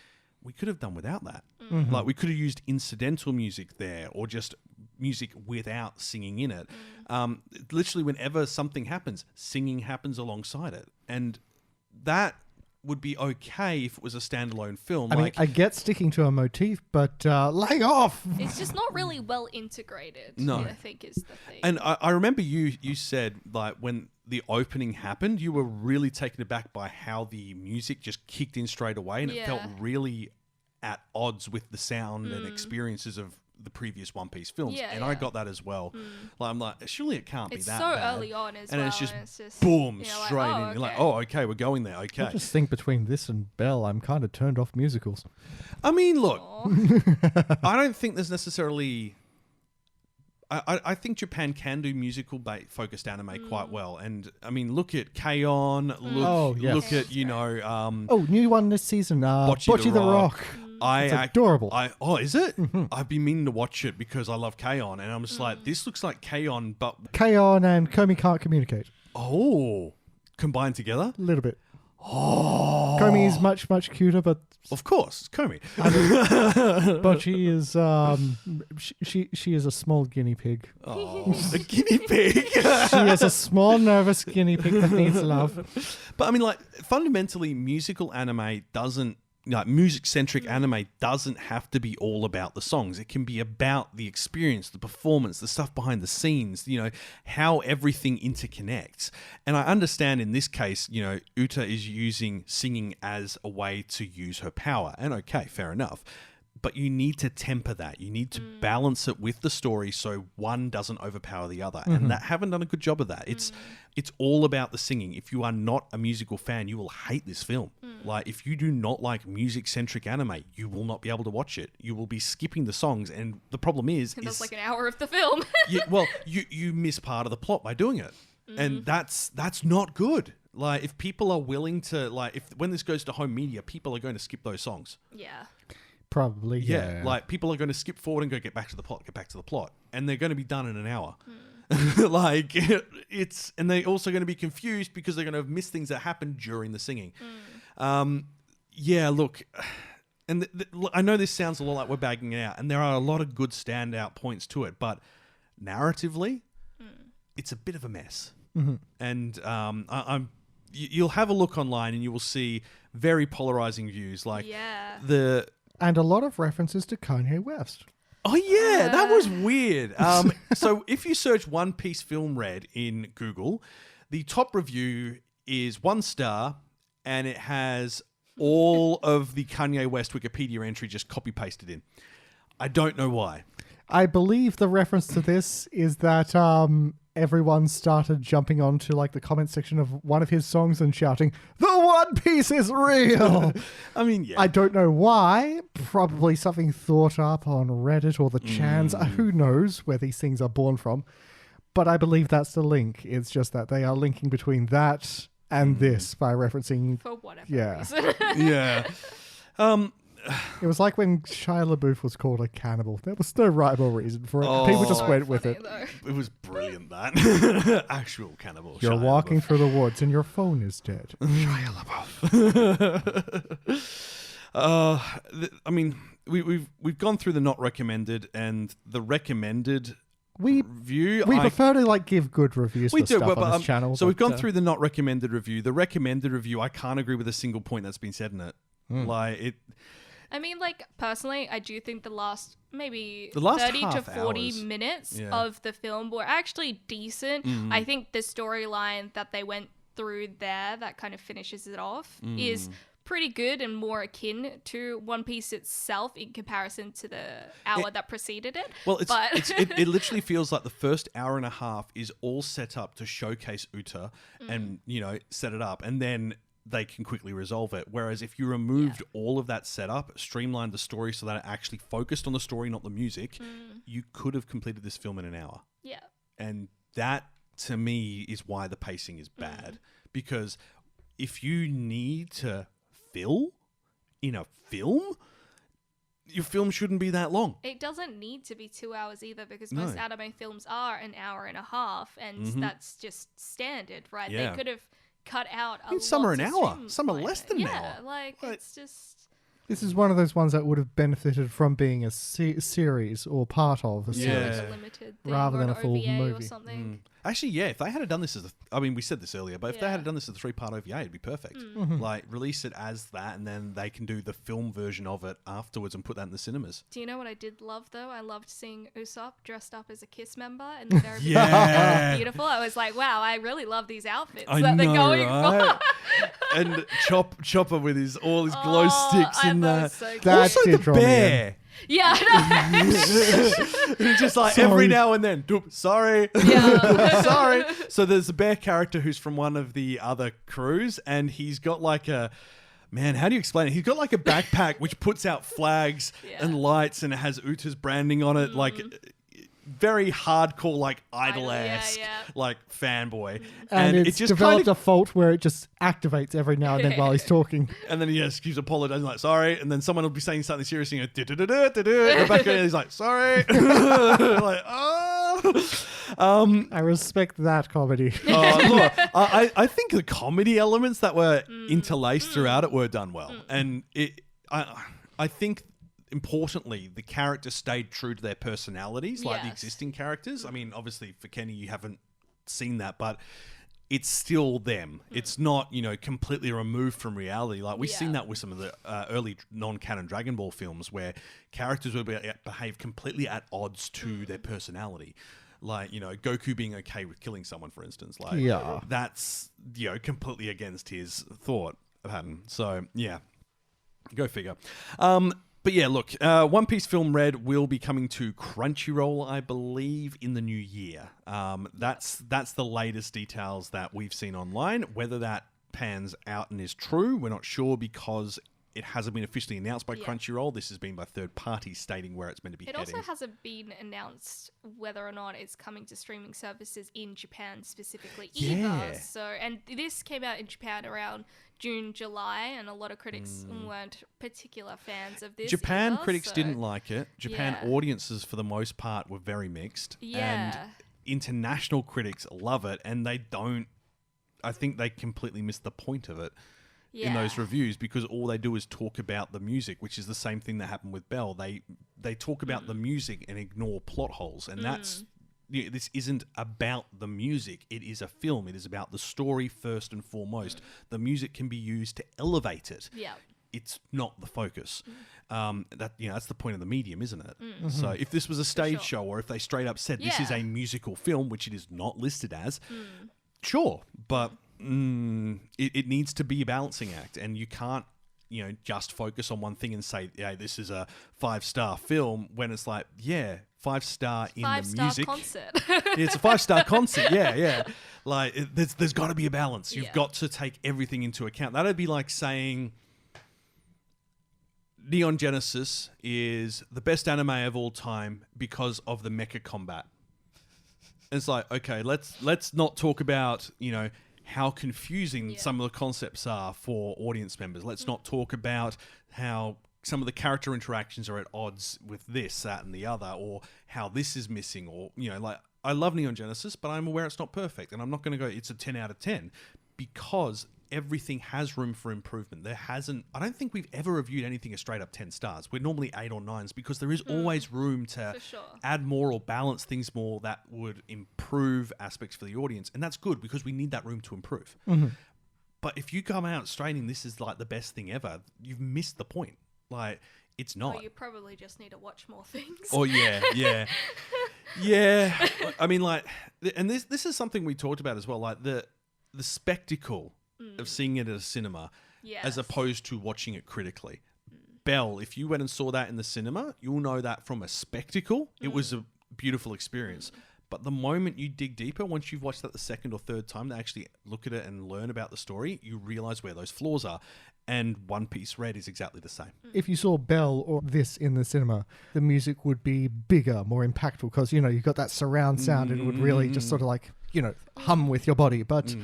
we could have done without that. Like we could have used incidental music there, or just music without singing in it. Literally, whenever something happens, singing happens alongside it, and that would be okay if it was a standalone film. I mean, I get sticking to a motif, but lay off. It's just not really well integrated. No. I think is the thing. And I remember you said, like, when the opening happened, you were really taken aback by how the music just kicked in straight away, and it felt really at odds with the sound and experiences of the previous One Piece films. I got that as well. Like, I'm like, surely it can't be that so bad. early on as and well. It's just, and it's just boom, like, straight in. You're like, okay, we're going there. Okay. I just think between this and Belle, I'm kind of turned off musicals. I mean, look, I don't think there's necessarily... I think Japan can do musical-focused anime quite well. And, I mean, look at K-On!, look at, new one this season, Bocce the Rock. It's adorable. Is it? I've been meaning to watch it because I love K-On!, and I'm just like, this looks like K-On!, but... K-On! And Komi can't communicate. Oh, combined together? A little bit. Oh. Komi is much, much cuter, but... Of course, Komi. But she is she is a small guinea pig. Oh, a guinea pig. She is a small, nervous guinea pig that needs love. But I mean, like, fundamentally, musical anime doesn't... Like, music-centric anime doesn't have to be all about the songs. It can be about the experience, the performance, the stuff behind the scenes, how everything interconnects. And I understand in this case, Uta is using singing as a way to use her power. And okay, fair enough. But you need to temper that. You need to balance it with the story so one doesn't overpower the other. And that haven't done a good job of that. It's all about the singing. If you are not a musical fan, you will hate this film. Like, if you do not like music-centric anime, you will not be able to watch it. You will be skipping the songs. And the problem is... that's like an hour of the film. you miss part of the plot by doing it. And that's not good. Like, if people are willing to... Like, when this goes to home media, people are going to skip those songs. Yeah. Probably, yeah. Like, people are going to skip forward and go, get back to the plot. And they're going to be done in an hour. Like, and they're also going to be confused because they're going to have missed things that happened during the singing. Look, and I know this sounds a lot like we're bagging it out, and there are a lot of good standout points to it, but narratively, it's a bit of a mess. And you'll have a look online and you will see very polarizing views. Like, and a lot of references to Kanye West. Oh, yeah, that was weird. So if you search One Piece Film Red in Google, the top review is 1 star, and it has all of the Kanye West Wikipedia entry just copy-pasted in. I don't know why. I believe the reference to this is that everyone started jumping onto like the comment section of one of his songs and shouting, "The One Piece is real!" I mean, yeah. I don't know why. Probably something thought up on Reddit or the Chans. Who knows where these things are born from. But I believe that's the link. It's just that they are linking between that and this by referencing... For whatever Yeah. reason. Yeah. It was like when Shia LaBeouf was called a cannibal. There was no rhyme or reason for it. People just went with it. Though. It was brilliant, that. Actual cannibal. You're Shia walking LaBeouf. through the woods and your phone is dead. I mean, we've gone through the not recommended and the recommended We review. prefer to like give good reviews for stuff on this channel. So we've but, gone through the not recommended review. The recommended review, I can't agree with a single point that's been said in it. Like it. I mean, like, personally, I do think the last 30 to half 40 hours. minutes Yeah. of the film were actually decent. I think the storyline that they went through there that kind of finishes it off is pretty good and more akin to One Piece itself in comparison to the hour that preceded it. Well, but it literally feels like the first hour and a half is all set up to showcase Uta and, set it up. And then they can quickly resolve it. Whereas if you removed all of that setup, streamlined the story so that it actually focused on the story, not the music, you could have completed this film in an hour. yeah. And that, to me, is why the pacing is bad. Because if you need to fill in a film, your film shouldn't be that long. It doesn't need to be 2 hours either because most anime films are an hour and a half and that's just standard, right? Yeah. They could have cut out a lot Some are an to hour, stream some are line less it. than an Yeah, hour. like But- it's just... This is one of those ones that would have benefited from being a series or part of a Yeah, series. like a limited thing Rather or than an a full OVA or movie. something. Actually, yeah, if they had done this as we said this earlier, but if they Yeah. had done this as a 3-part OVA, it'd be perfect. Like, release it as that, and then they can do the film version of it afterwards and put that in the cinemas. Do you know what I did love though? I loved seeing Usopp dressed up as a KISS member in the very beginning. Yeah. It was beautiful. I was like, wow, I really love these outfits I that they're know, going right? for. And Chopper with all his glow sticks I in thought it there. was so That Also did the draw me in. bear. Yeah, I know. He's just like Sorry. every now and then, "Doop, sorry, Yeah. sorry." So there's a bear character who's from one of the other crews, and he's got like a how do you explain it? He's got like a backpack which puts out flags and lights, and it has Uta's branding on it, like very hardcore, like idol ass, like fanboy, And it's it just developed a fault where it just activates every now and then while he's talking. and then he just keeps apologizing, like sorry, and then someone will be saying something serious, and you go, the back end, he's like sorry, like I respect that comedy. look, I think the comedy elements that were interlaced throughout it were done well, and I think importantly the characters stayed true to their personalities, like the Yes. existing characters. I mean, obviously for Kenny you haven't seen that, but it's still them. It's not, completely removed from reality. Like we've seen that with some of the early non-canon Dragon Ball films where characters would behave completely at odds to their personality. Like, Goku being okay with killing someone, for instance. Like, Yeah. that's, completely against his thought pattern. So, yeah. Go figure. But yeah, look, One Piece Film Red will be coming to Crunchyroll, I believe, in the new year. That's the latest details that we've seen online. Whether that pans out and is true, we're not sure because it hasn't been officially announced by Crunchyroll. This has been by third parties stating where it's meant to be It heading. also hasn't been announced whether or not it's coming to streaming services in Japan specifically Yeah. either. So, and this came out in Japan around June, July, and a lot of critics weren't particular fans of this. Japan either, critics so- didn't like it. Japan Yeah. audiences, for the most part, were very mixed. Yeah. And international critics love it, and they don't. I think they completely missed the point of it in those reviews because all they do is talk about the music, which is the same thing that happened with Belle. They talk about the music and ignore plot holes, and that's. This isn't about the music. It is a film. It is about the story first and foremost. The music can be used to elevate it. Yeah. It's not the focus. That's the point of the medium, isn't it? So if this was a stage show, or if they straight up said this is a musical film, which it is not listed as, sure, but it needs to be a balancing act, and you can't just focus on one thing and say, yeah, this is a 5-star film when it's like, 5-star in the 5-star music. concert. It's a 5-star concert. Yeah. Like there's got to be a balance. You've Yeah. got to take everything into account. That'd be like saying Neon Genesis is the best anime of all time because of the mecha combat. And it's like, okay, let's not talk about, how confusing some of the concepts are for audience members. Let's not talk about how some of the character interactions are at odds with this, that, and the other, or how this is missing, or, I love Neon Genesis, but I'm aware it's not perfect, and I'm not going to go, it's a 10 out of 10, because everything has room for improvement. I don't think we've ever reviewed anything a straight up 10 stars. We're normally 8 or 9s because there is always room to add more or balance things more that would improve aspects for the audience. And that's good because we need that room to improve. Mm-hmm. But if you come out straining this is like the best thing ever, you've missed the point. Like, it's not. Or you probably just need to watch more things. Oh, yeah. Yeah. I mean, like, and this is something we talked about as well, like the spectacle of seeing it at a cinema as opposed to watching it critically. Belle, if you went and saw that in the cinema, you'll know that from a spectacle, it was a beautiful experience. But the moment you dig deeper, once you've watched that the second or third time to actually look at it and learn about the story, you realize where those flaws are. And One Piece Red is exactly the same. If you saw Belle or this in the cinema, the music would be bigger, more impactful because, you've got that surround sound and it would really just sort of like, hum with your body. But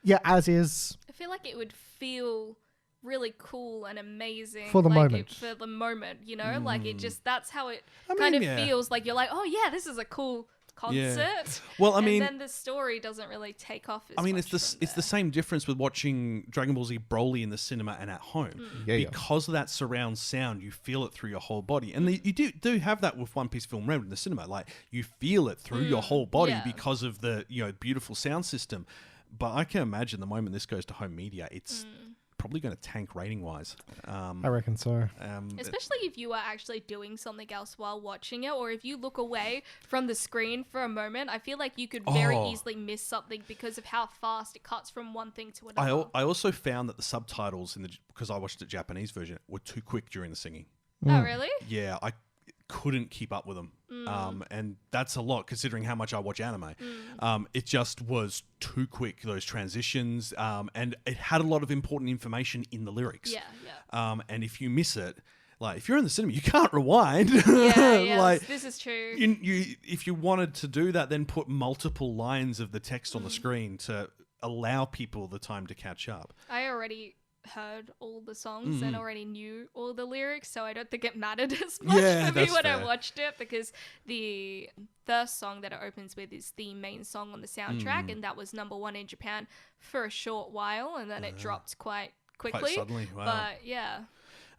yeah, as is. I feel like it would feel really cool and amazing for the moment. For the moment, like it just, that's how it mean, feels. Like you're like, oh yeah, this is a cool concert. Yeah. Well, and then the story doesn't really take off as much it's the same difference with watching Dragon Ball Z Broly in the cinema and at home. Because of that surround sound, you feel it through your whole body. And you do have that with One Piece Film Red in the cinema. Like, you feel it through your whole body because of the beautiful sound system. But I can imagine the moment this goes to home media, it's probably going to tank rating-wise. I reckon so. Especially if you are actually doing something else while watching it, or if you look away from the screen for a moment, I feel like you could very easily miss something because of how fast it cuts from one thing to another. I also found that the subtitles, because I watched the Japanese version, were too quick during the singing. Oh, really? Yeah, I couldn't keep up with them. And that's a lot considering how much I watch anime. It just was too quick, those transitions, and it had a lot of important information in the lyrics. And if you miss it, like if you're in the cinema, you can't rewind. Like, this is true. If you wanted to do that, then put multiple lines of the text on the screen to allow people the time to catch up. I already heard all the songs and already knew all the lyrics, so I don't think it mattered as much for me when I watched it, because the first song that it opens with is the main song on the soundtrack, and that was #1 in Japan for a short while, and then it dropped quite quickly. Quite suddenly, wow. But yeah.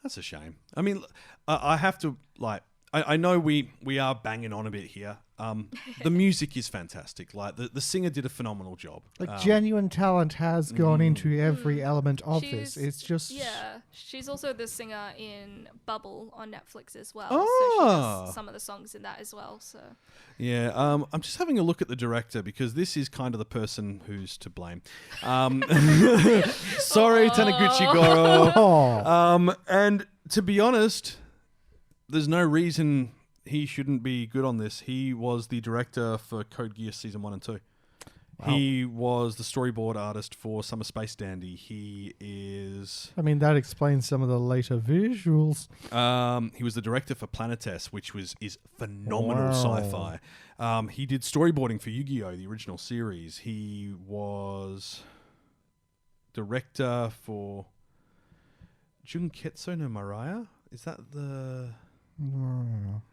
That's a shame. I mean, I have to, like, I know we are banging on a bit here. The music is fantastic. Like, the singer did a phenomenal job. Like, genuine talent has gone into every element of this. It's just... Yeah. She's also the singer in Bubble on Netflix as well. Oh. So she does some of the songs in that as well. So. Yeah. I'm just having a look at the director because this is kind of the person who's to blame. Sorry, Taniguchi Goro. And to be honest, there's no reason he shouldn't be good on this. He was the director for Code Geass Season 1 and 2. Wow. He was the storyboard artist for Summer Space Dandy. He is... I mean, that explains some of the later visuals. He was the director for Planetes, which is phenomenal sci-fi. He did storyboarding for Yu-Gi-Oh!, the original series. He was director for Junketsu no Mariah? Is that the...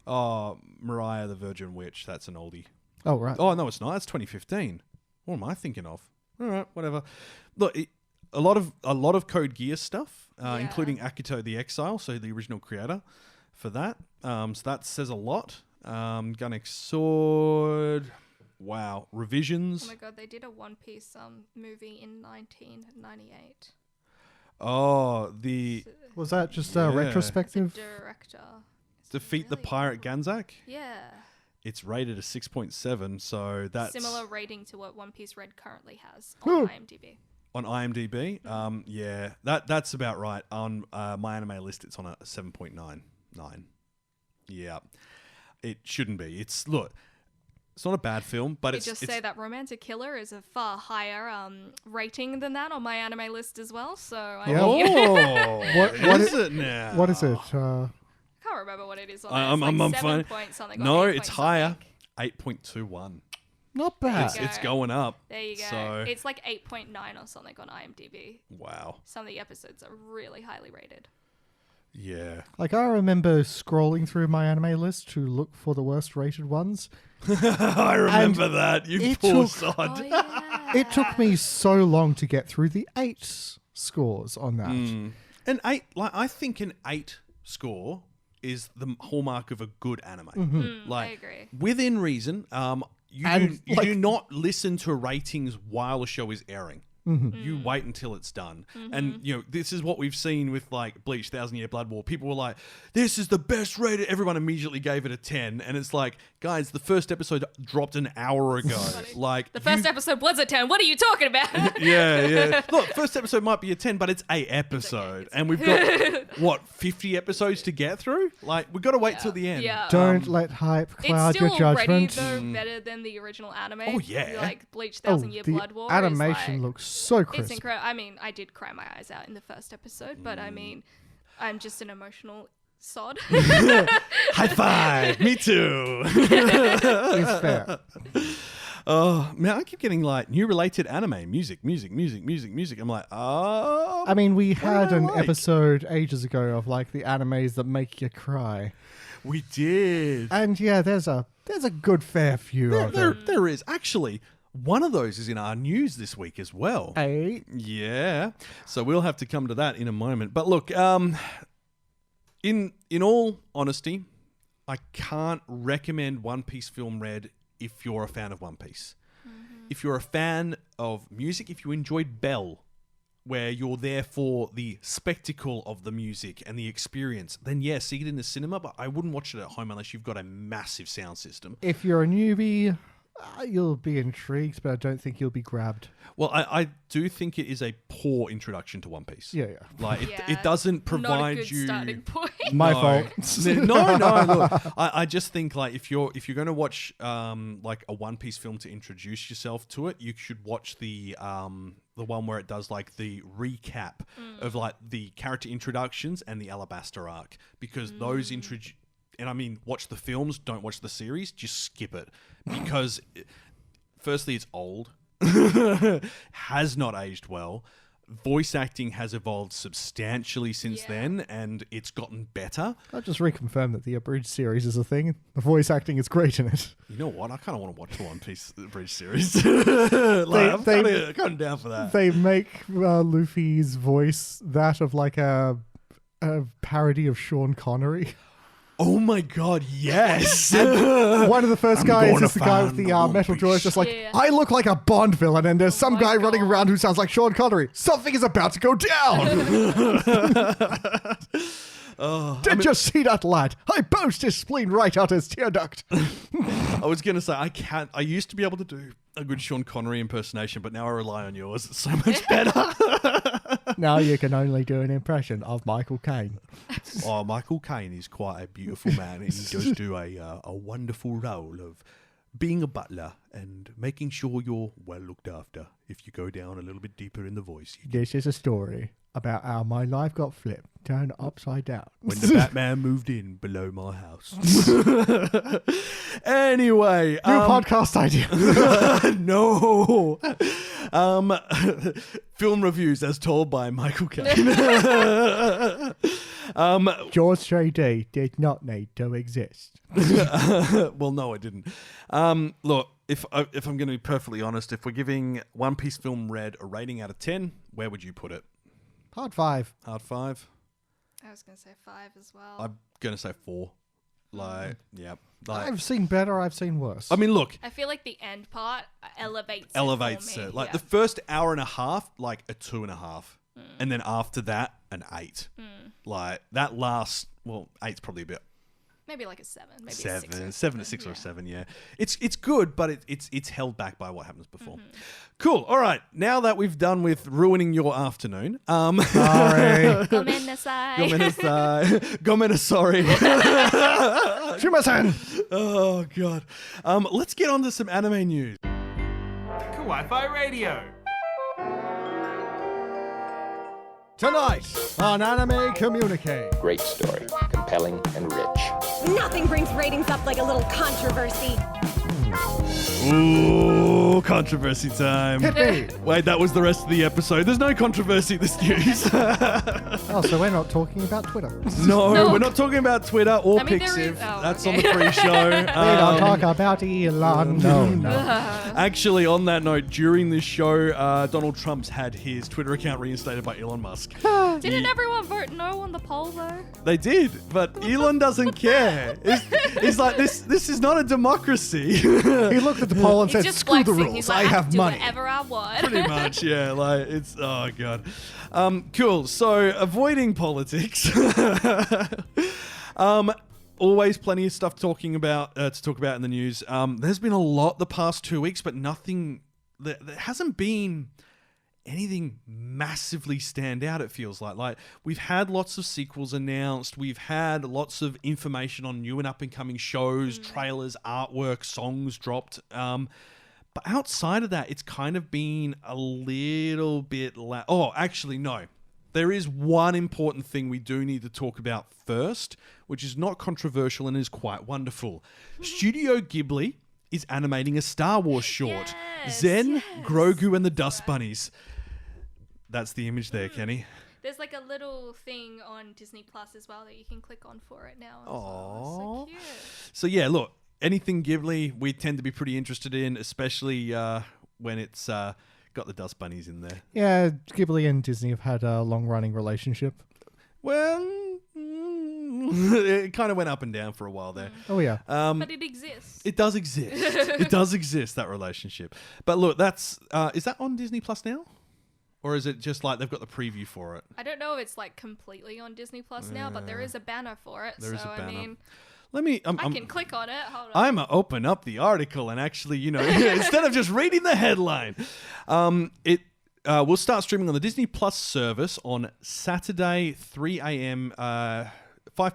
Oh, Mariah the Virgin Witch. That's an oldie. Oh, right. Oh, no, it's not. That's 2015. What am I thinking of? All right, whatever. Look, a lot of Code Geass stuff, including Akito the Exile, so the original creator for that. So that says a lot. Gunnex Sword. Wow. Revisions. Oh my god, they did a One Piece movie in 1998. Oh, was that just a retrospective? The director. Defeat the Pirate Ganzak? Yeah. It's rated a 6.7, so that's... Similar rating to what One Piece Red currently has on IMDb. On IMDb? Yeah, that's about right. On my anime list, it's on a 7.99. Yeah. it shouldn't be. It's not a bad film, but Just say that Romantic Killer is a far higher rating than that on my anime list as well. So what is it now? What is it? I can't remember what it is on I'm there. It's like 7 fine. point something. No, or 8 it's point higher. something. 8.21. Not bad. There you It's go. going up. There you go. So, It's like 8.9 or something on IMDb. wow. Some of the episodes are really highly rated. Yeah. Like, I remember scrolling through my anime list to look for the worst rated ones. I remember that. You it poor took- sod. Oh, yeah. It took me so long to get through the 8 scores on that. An 8, I think an 8 score is the hallmark of a good anime. I agree. Within reason, you And, do not listen to ratings while a show is airing. You wait until it's done. And, this is what we've seen with, like, Bleach, 1,000 Year Blood War. People were like, this is the best rated. Everyone immediately gave it a 10. And it's like, guys, the first episode dropped an hour ago. Like, The first episode was a 10. What are you talking about? Yeah. Look, first episode might be a 10, but it's a episode. And we've got, 50 episodes to get through? Like, we've got to wait till the end. Yeah. Don't let hype cloud It's your still already, judgment. though, better than the original anime. Oh, yeah. Like Bleach, Oh, 1,000 Year the Blood War. animation is like, looks so It's crisp. incredible. I mean, I did cry my eyes out in the first episode, but I mean, I'm just an emotional sod. High five. Me too. It's fair. Oh, man, I keep getting like new related anime music. I'm like, oh. I mean, we had I an like? episode ages ago of like the animes that make you cry, We did. and yeah, there's a good fair few of them. There is. Actually, one of those is in our news this week as well. Hey, Yeah. So we'll have to come to that in a moment. But look, in all honesty, I can't recommend One Piece Film Red if you're a fan of One Piece. If you're a fan of music, if you enjoyed Bell, where you're there for the spectacle of the music and the experience, then yeah, see it in the cinema, but I wouldn't watch it at home unless you've got a massive sound system. if you're a newbie, you'll be intrigued, but I don't think you'll be grabbed. Well, I do think it is a poor introduction to One Piece. Yeah. Like, Yeah, it doesn't Not a provide good you... starting point. My No. fault. No. Look, I just think like if you're going to watch like a One Piece film to introduce yourself to it, you should watch the one where it does like the recap of like the character introductions and the Alabasta arc, because those introduce. And I mean, watch the films, don't watch the series. Just skip it, because firstly, it's old, has not aged well. Voice acting has evolved substantially since then, and it's gotten better. I'll just reconfirm that the abridged series is a thing. The voice acting is great in it. You know what? I kind of want to watch the One Piece Bridge series. I'm kind of down for that. They make Luffy's voice that of like a parody of Sean Connery. Oh my god, yes! One of the first guys gonna is the guy with find the the One metal jaw. It's Piece. just like, Yeah. I look like a Bond villain, and there's some my guy running God. around who sounds like Sean Connery. Something is about to go down. Did you see that lad? I burst his spleen right out his tear duct. I was going to say, I used to be able to do a good Sean Connery impersonation, but now I rely on yours. It's so much better. Now you can only do an impression of Michael Caine. Oh, Michael Caine is quite a beautiful man, and he does do a wonderful role of being a butler and making sure you're well looked after. If you go down a little bit deeper in the voice, This is a story about how my life got flipped, turned upside down. when the Batman moved in below my house. Anyway, New podcast idea. no. Film reviews as told by Michael Caine. George J.D. did not need to exist. Well, no, I didn't. Look, if I'm going to be perfectly honest, if we're giving One Piece Film Red a rating out of 10, where would you put it? Hard 5. Hard 5? I was going to say 5 as well. I'm going to say 4. Like, yeah. Like, I've seen better, I've seen worse. I mean, look, I feel like the end part elevates elevates it. For me. it. Like yeah. the first hour and a half, like a 2.5. And then after that, an 8. Like that last, well, 8's probably a bit Maybe like a 7. Maybe Seven, a 6 7 to 6 or 7, yeah. It's good, but it's held back by what happens before. Cool. All right. Now that we've done with ruining your afternoon, Sorry. Gomena, sorry. Shimasen! Oh god. Let's get on to some anime news. Kawaii-Fi Radio. Tonight on Anime Communique. Great story, compelling and rich. Nothing brings ratings up like a little controversy. Ooh, controversy time. Hit me. Wait, that was the rest of the episode. There's no controversy this news. Oh, so we're not talking about Twitter. No, we're not talking about Twitter or I mean, there Pixiv. is- oh, That's okay. on the pre-show. We don't talk about Elon. No. Actually, on that note, during this show, Donald Trump's had his Twitter account reinstated by Elon Musk. Didn't everyone vote no on the poll though? They did, but Elon doesn't care. He's like, this is not a democracy. He looked at the poll and He's said, just screw the flexing. rules. He's like, I have do money. whatever I want. Pretty much, yeah. Like it's oh god. Cool. So avoiding politics. Always plenty of stuff to talk about in the news. There's been a lot the past 2 weeks, but nothing. There hasn't been anything massively stand out. It feels like we've had lots of sequels announced. We've had lots of information on new and up and coming shows, trailers, artwork, songs dropped. But outside of that, it's kind of been a little bit... Oh, actually, no. There is one important thing we do need to talk about first, which is not controversial and is quite wonderful. Studio Ghibli is animating a Star Wars short. Zen, Grogu, and the Dust Bunnies. That's the image there, Kenny. There's like a little thing on Disney Plus as well that you can click on for it now. Aww. So cute. So yeah, look, anything Ghibli we tend to be pretty interested in, especially when it's got the Dust Bunnies in there. Yeah, Ghibli and Disney have had a long-running relationship. Well, it kind of went up and down for a while there. Oh, yeah. But it exists. It does exist. It does exist, that relationship. But look, that's is that on Disney Plus now? Or is it just like they've got the preview for it? I don't know if it's like completely on Disney Plus now, but there is a banner for it. There is a banner. I mean, Let me. I can click on it. Hold on. I'm open up the article and actually, instead of just reading the headline, it will start streaming on the Disney Plus service on Saturday, 3 a.m., 5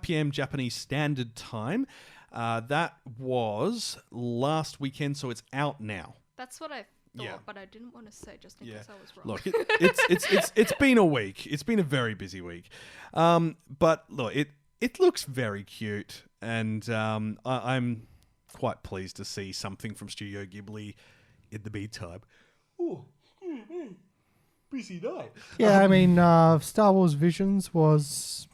p.m. Japanese Standard Time. That was last weekend, so it's out now. That's what I thought, Yeah. but I didn't want to say just in case I was wrong. Look, it's been a week. It's been a very busy week. But look, it looks very cute, and I'm quite pleased to see something from Studio Ghibli in the meantime. Ooh, busy night. Yeah, I mean, Star Wars Visions was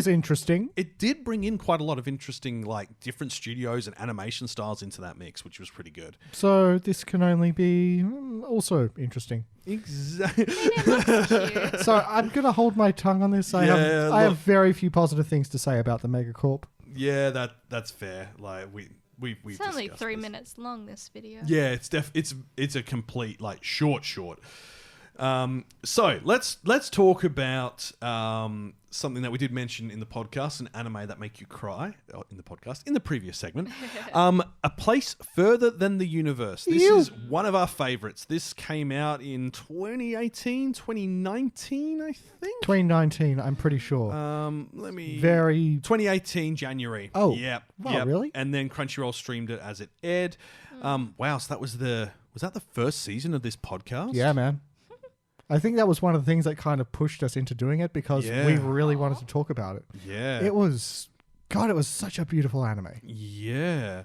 interesting. It did bring in quite a lot of interesting, like, different studios and animation styles into that mix, which was pretty good. So this can only be also interesting. Exactly. It looks cute. So I'm going to hold my tongue on this. I have very few positive things to say about the Megacorp. Yeah, that's fair. Like we've It's only discussed 3 this. minutes long, this video. Yeah, it's a complete like short. So let's talk about something that we did mention in the podcast, an anime that make you cry in the podcast in the previous segment. A Place Further Than the Universe. This is one of our favorites. This came out in 2018, 2019, I think. 2019, I'm pretty sure. 2018 January. Oh, yep. wow, yep. really? And then Crunchyroll streamed it as it aired. Wow, so was that the first season of this podcast? Yeah, man. I think that was one of the things that kind of pushed us into doing it because we really wanted to talk about it. Yeah. It was such a beautiful anime. Yeah.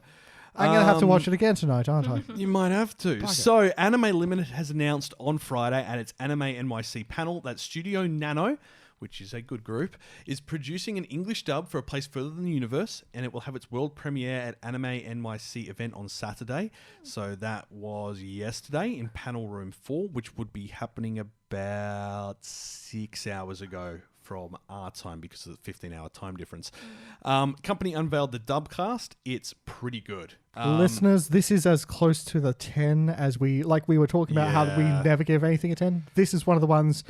I'm going to have to watch it again tonight, aren't I? You might have to. So, Anime Limited has announced on Friday at its Anime NYC panel that Studio Nano, which is a good group, is producing an English dub for A Place Further Than the Universe, and it will have its world premiere at Anime NYC event on Saturday. So that was yesterday in Panel Room 4, which would be happening about 6 hours ago from our time because of the 15-hour time difference. Company unveiled the dub cast. It's pretty good. Listeners, this is as close to the 10 as we were talking about how we never give anything a 10. This is one of the ones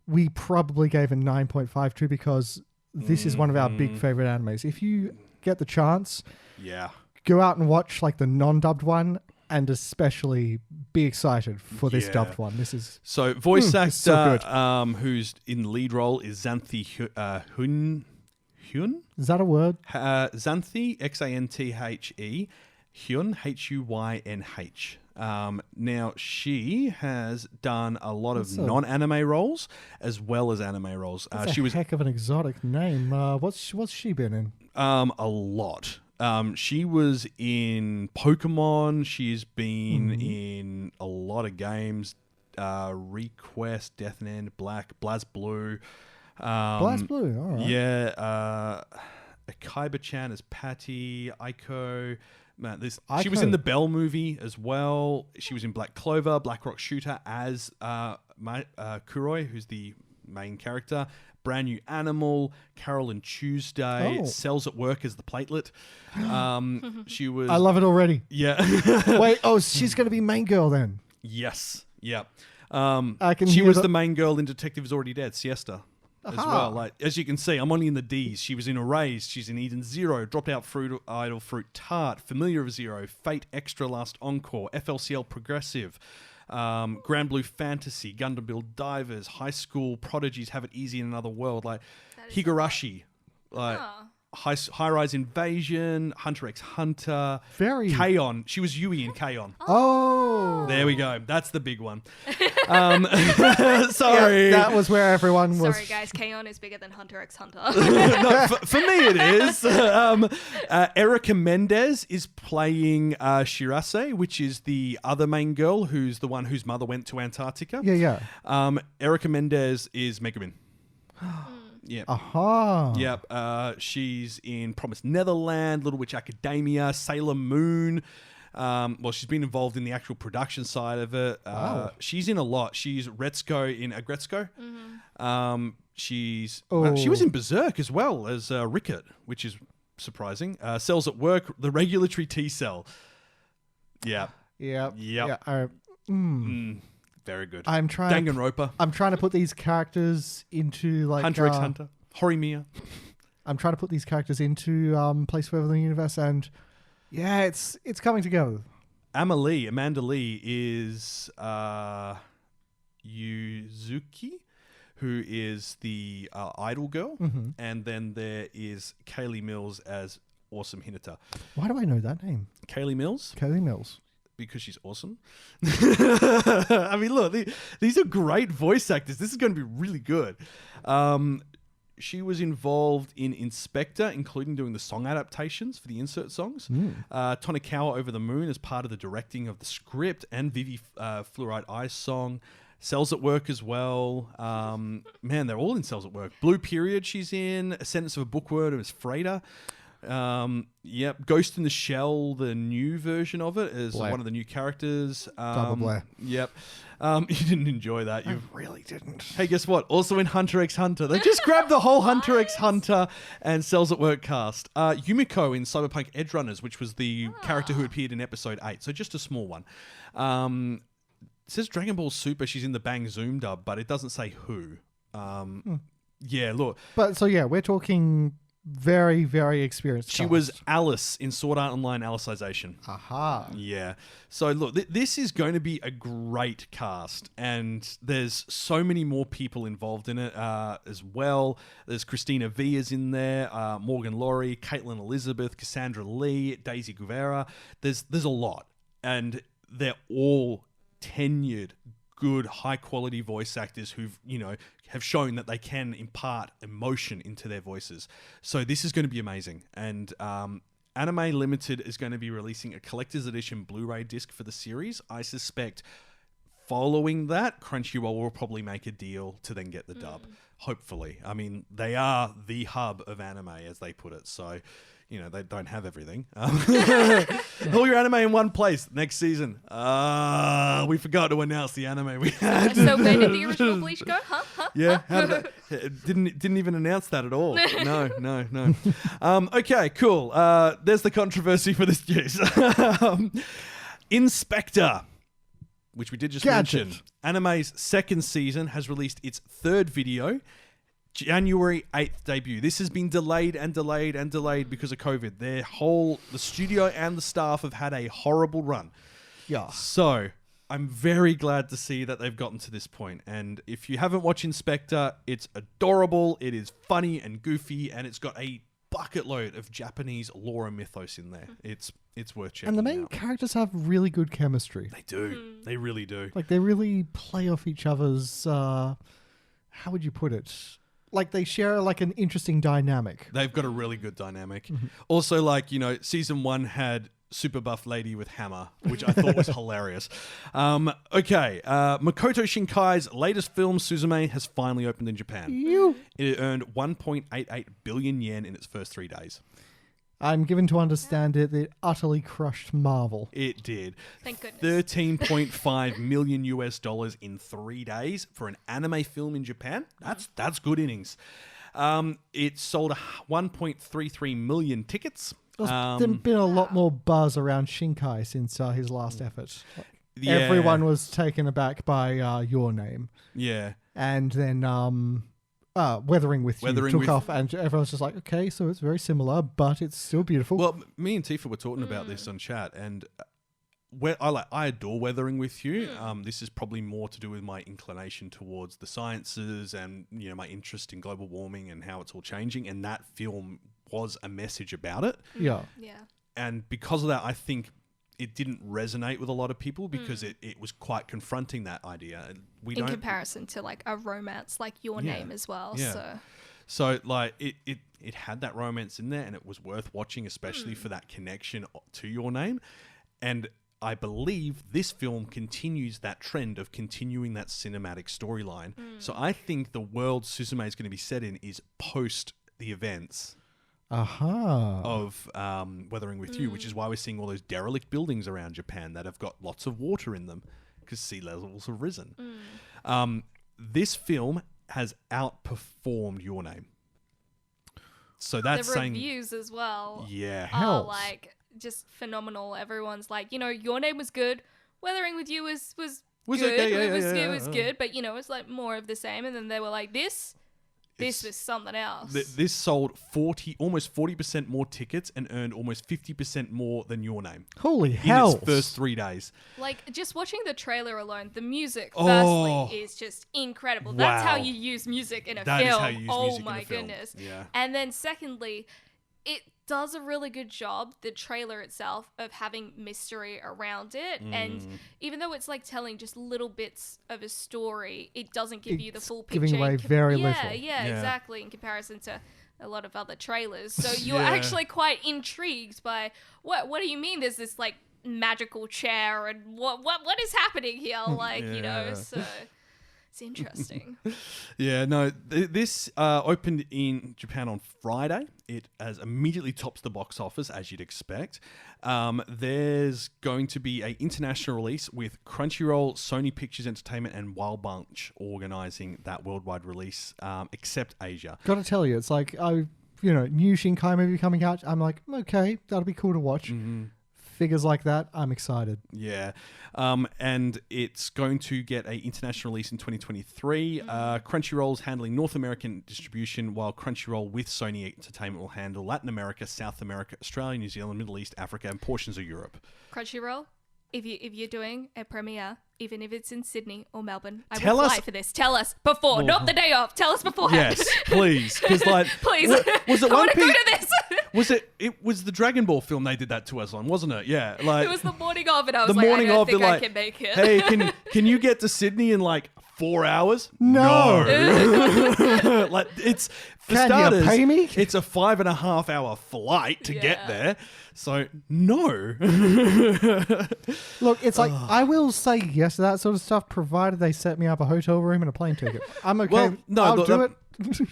we probably gave a 9.5 to because this is one of our big favorite animes. If you get the chance, Yeah. go out and watch like the non-dubbed one, and especially be excited for this dubbed one. This is So voice actor so good. who's in lead role is Xanthi Hyun. Is that a word? Xanthi, Xanthe, Hyun, Huynh. Now, she has done a lot of non-anime roles as well as anime roles. That's She a was heck of an exotic name. What's she been in? a lot. She was in Pokemon. She's been in a lot of games. Request, Death End, BlazBlue. BlazBlue, all right. Yeah. Kaiba-chan as Patty. Aiko. Man, she was Aiko. in the Belle movie as well. She was in Black Clover, Black Rock Shooter as Kuroi, who's the main character. Brand New Animal, Carol and Tuesday, Cells at Work as the Platelet. She was. I love it already. Yeah. Wait, she's going to be main girl then. Yes. Yeah. can She hear was the- the main girl in Detective Is Already Dead, Siesta. As well, like as you can see, I'm only in the D's. She was in Erased. She's in Eden Zero, Dropped Out Fruit Idol Fruit Tart, Familiar of Zero, Fate Extra Last Encore, FLCL Progressive, Grand Blue Fantasy, Gundam Build Divers, High School Prodigies Have It Easy in Another World, like Higurashi, like High Rise Invasion, Hunter x Hunter, Very K-On! She was Yui in K-On! There we go. That's the big one. Sorry. That was where everyone was. Sorry, guys. K-On! Is bigger than Hunter x Hunter. No, for me, it is. Erica Mendez is playing Shirase, which is the other main girl, who's the one whose mother went to Antarctica. Yeah. Erica Mendez is Megumin. Yeah. Aha. Yep. She's in Promised Neverland, Little Witch Academia, Sailor Moon. Well, she's been involved in the actual production side of it. She's in a lot. She's Retsuko in Agretsuko. She was in Berserk as well as Rickett, which is surprising. Cells at Work, the Regulatory T Cell. Yeah. Yeah. Yep. Yeah. Very good. Danganronpa. I'm trying to put these characters into like Hunter x Hunter. Horimiya. I'm trying to put these characters into place further in the universe, and yeah, it's coming together. Amanda Lee is Yuzuki, who is the idol girl, and then there is Kaylee Mills as Awesome Hinata. Why do I know that name? Kaylee Mills? Kaylee Mills. Because she's awesome. I mean, look, these are great voice actors. This is going to be really good. She was involved in Inspector, including doing the song adaptations for the insert songs. Tonikawa Over the Moon as part of the directing of the script, and Vivi Fluoride Eyes song. Cells at Work as well. Man, they're all in Cells at Work. Blue Period she's in. A Sentence of a Bookworm as Freda. Yep. Ghost in the Shell, the new version of it, is one of the new characters. Double Blair. Yep. You didn't enjoy that. You really didn't. Hey, guess what? Also in Hunter x Hunter. They just grabbed the whole Hunter x Hunter and Cells at Work cast. Yumiko in Cyberpunk Edge Runners, which was the character who appeared in episode 8. So just a small one. It says Dragon Ball Super. She's in the Bang Zoom dub, but it doesn't say who. Yeah, look. But so yeah, we're talking very, very experienced. She was Alice in Sword Art Online Alicization. Aha. Yeah. So look, this is going to be a great cast, and there's so many more people involved in it as well. There's Christina V is in there, Morgan Laurie, Caitlin Elizabeth, Cassandra Lee, Daisy Guevara. There's a lot, and they're all tenured, good, high-quality voice actors who've, have shown that they can impart emotion into their voices. So this is going to be amazing. And Anime Limited is going to be releasing a collector's edition Blu-ray disc for the series. I suspect following that, Crunchyroll will probably make a deal to then get the dub. Hopefully. I mean, they are the hub of anime, as they put it. So, they don't have everything. All your anime in one place next season. We forgot to announce the anime we had. So where did the original Bleach go? Huh? Yeah, how did that? Didn't even announce that at all. No. Okay, cool. There's the controversy for this news. Inspector, which we did just mention. Anime's second season has released its third video. January 8th debut. This has been delayed and delayed and delayed because of COVID. The studio and the staff have had a horrible run. Yeah. So I'm very glad to see that they've gotten to this point. And if you haven't watched Inspector, it's adorable. It is funny and goofy, and it's got a bucket load of Japanese lore and mythos in there. It's worth checking out. And the main characters have really good chemistry. They do. They really do. Like, they really play off each other's, how would you put it? Like, they share, like, an interesting dynamic. They've got a really good dynamic. Also, like, season 1 had super buff lady with hammer, which I thought was hilarious. Okay, Makoto Shinkai's latest film, Suzume, has finally opened in Japan. It earned 1.88 billion yen in its first 3 days. I'm given to understand it utterly crushed Marvel. It did. Thank goodness. $13.5 million in 3 days for an anime film in Japan. That's good innings. It sold 1.33 million tickets. There's been a lot more buzz around Shinkai since his last effort. Yeah. Everyone was taken aback by Your Name. Yeah. And then Weathering With You took off, and everyone's just like, okay, so it's very similar, but it's still beautiful. Well, me and Tifa were talking about this on chat, and I adore Weathering With You. This is probably more to do with my inclination towards the sciences and my interest in global warming and how it's all changing, and that film was a message about it. Yeah. And because of that, I think it didn't resonate with a lot of people because it was quite confronting that idea. In comparison to like a romance like Your Name as well. Yeah. So like it had that romance in there, and it was worth watching, especially for that connection to Your Name. And I believe this film continues that trend of continuing that cinematic storyline. So I think the world Suzume is going to be set in is post the events of Weathering With You, which is why we're seeing all those derelict buildings around Japan that have got lots of water in them because sea levels have risen. This film has outperformed Your Name. So that's the reviews as well. Yeah. Are like just phenomenal. Everyone's like, Your Name was good. Weathering With You was good. Okay, It was good, but it's like more of the same. And then they were like, this was something else. This sold almost 40% more tickets and earned almost 50% more than Your Name. Holy hell. In its first 3 days. Like, just watching the trailer alone, the music, firstly, is just incredible. Wow. That's how you use music in a film. That is how you use music in a film. Goodness. Yeah. And then secondly, it does a really good job, the trailer itself, of having mystery around it. And even though it's like telling just little bits of a story, it doesn't give you the full picture. Giving away very little. Yeah, exactly, in comparison to a lot of other trailers. So you're actually quite intrigued by what do you mean there's this like magical chair and what is happening here? Like, so it's interesting. This opened in Japan on Friday. It has immediately tops the box office, as you'd expect. There's going to be an international release with Crunchyroll, Sony Pictures Entertainment, and Wild Bunch organising that worldwide release, except Asia. Gotta tell you, it's like, new Shinkai movie coming out. I'm like, okay, that'll be cool to watch. Figures like that, I'm excited. Yeah. And it's going to get an international release in 2023. Crunchyroll's handling North American distribution, while Crunchyroll with Sony Entertainment will handle Latin America, South America, Australia, New Zealand, Middle East, Africa, and portions of Europe. Crunchyroll, if you're doing a premiere, even if it's in Sydney or Melbourne, I will fly for this. Tell us before, not the day off. Tell us beforehand. Yes, please. Because please. Was it I want to go to this. It was the Dragon Ball film they did that to us on, wasn't it? Yeah, like it was the morning of, and I was like, I don't think I can make it. Hey, can you get to Sydney in like 4 hours? No. Like it's for Can starters, you pay me? It's a 5.5 hour flight to get there. So no. Look, it's like I will say yes to that sort of stuff, provided they set me up a hotel room and a plane ticket. I'm okay. Well, no, I'll do it.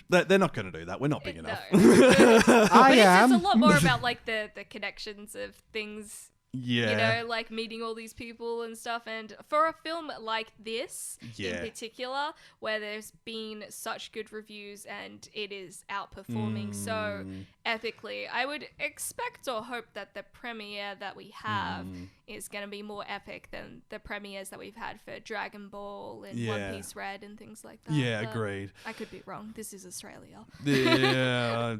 They're not going to do that. We're not big enough. I am. It's a lot more about like the connections of things. Yeah. Like meeting all these people and stuff. And for a film like this in particular, where there's been such good reviews and it is outperforming so epically, I would expect or hope that the premiere that we have is going to be more epic than the premieres that we've had for Dragon Ball and Yeah. One Piece Red and things like that. Yeah, But agreed. I could be wrong. This is Australia. Yeah.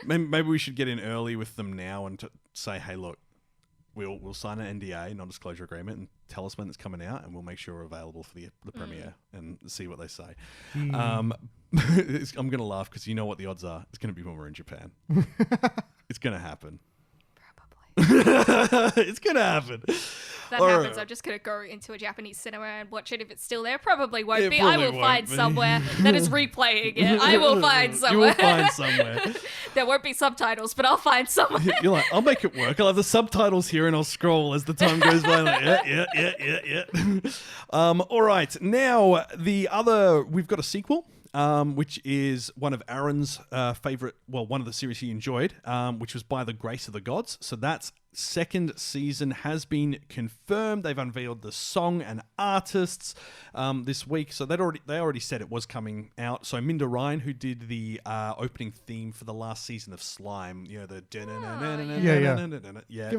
Maybe we should get in early with them now and say, hey, look, we'll sign an NDA, non-disclosure agreement, and tell us when it's coming out, and we'll make sure we're available for the premiere and see what they say. I'm going to laugh because you know what the odds are. It's going to be when we're in Japan. It's going to happen. Probably. It's going to happen. That happens, I'm just going to go into a Japanese cinema and watch it if it's still there. Probably won't be. I will find somewhere that is replaying it. I will find somewhere. You will find somewhere. There won't be subtitles, but I'll find somewhere. You're like, I'll make it work. I'll have the subtitles here and I'll scroll as the time goes by. Like, yeah. All right. Now, we've got a sequel. Which is one of Aaron's favorite, one of the series he enjoyed, which was By the Grace of the Gods. So that's second season has been confirmed. They've unveiled the song and artists this week. So they already said it was coming out. So Minda Ryan, who did the opening theme for the last season of Slime, you know, the Give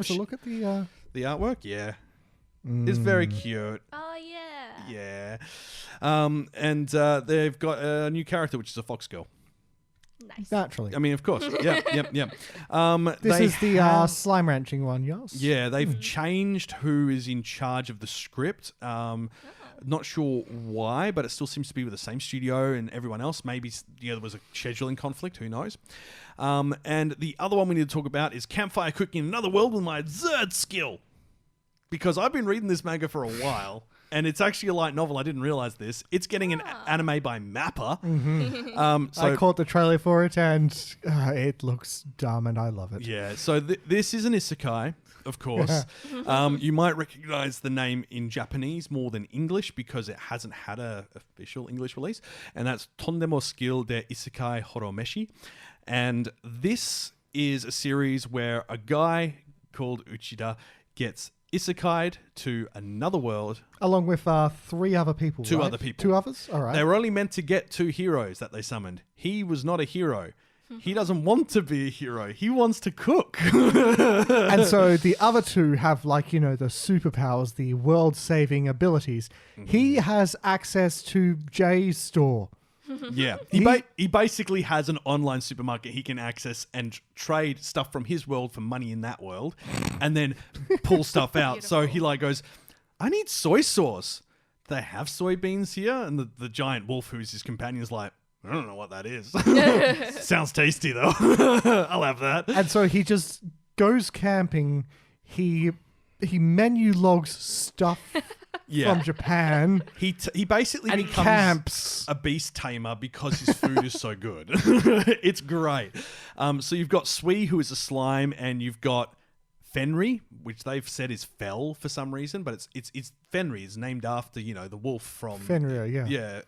us a look at the artwork. Yeah. It's very cute. Oh, yeah. Yeah. And they've got a new character, which is a fox girl. Nice. Naturally. I mean, of course. Yep. This is the slime ranching one, yes? Yeah, they've changed who is in charge of the script. Not sure why, but it still seems to be with the same studio and everyone else. Maybe there was a scheduling conflict. Who knows? And the other one we need to talk about is Campfire Cooking in Another World with My Zerd Skill. Because I've been reading this manga for a while, and it's actually a light novel. I didn't realize this. It's getting an anime by Mappa. Mm-hmm. I caught the trailer for it, and it looks dumb, and I love it. Yeah, so this is an isekai, of course. You might recognize the name in Japanese more than English because it hasn't had an official English release, and that's Tondemo Skill de Isekai Horomeshi. And this is a series where a guy called Uchida gets isekai'd to another world. Along with three other people, Two right? other people. Two others? All right. They were only meant to get two heroes that they summoned. He was not a hero. He doesn't want to be a hero. He wants to cook. And so the other two have, the superpowers, the world-saving abilities. He has access to Jay's store. Yeah. He basically has an online supermarket he can access and trade stuff from his world for money in that world and then pull stuff out. Beautiful. So he goes, I need soy sauce. Do they have soybeans here? And the giant wolf, who's his companion, is like, I don't know what that is. Sounds tasty, though. I'll have that. And so he just goes camping. He menu logs stuff from Japan. He basically and becomes camps a beast tamer because his food is so good. It's great. So you've got Sui, who is a slime, and you've got Fenry, which they've said is Fel for some reason, but it's Fenry is named after the wolf from Fenrir, yeah,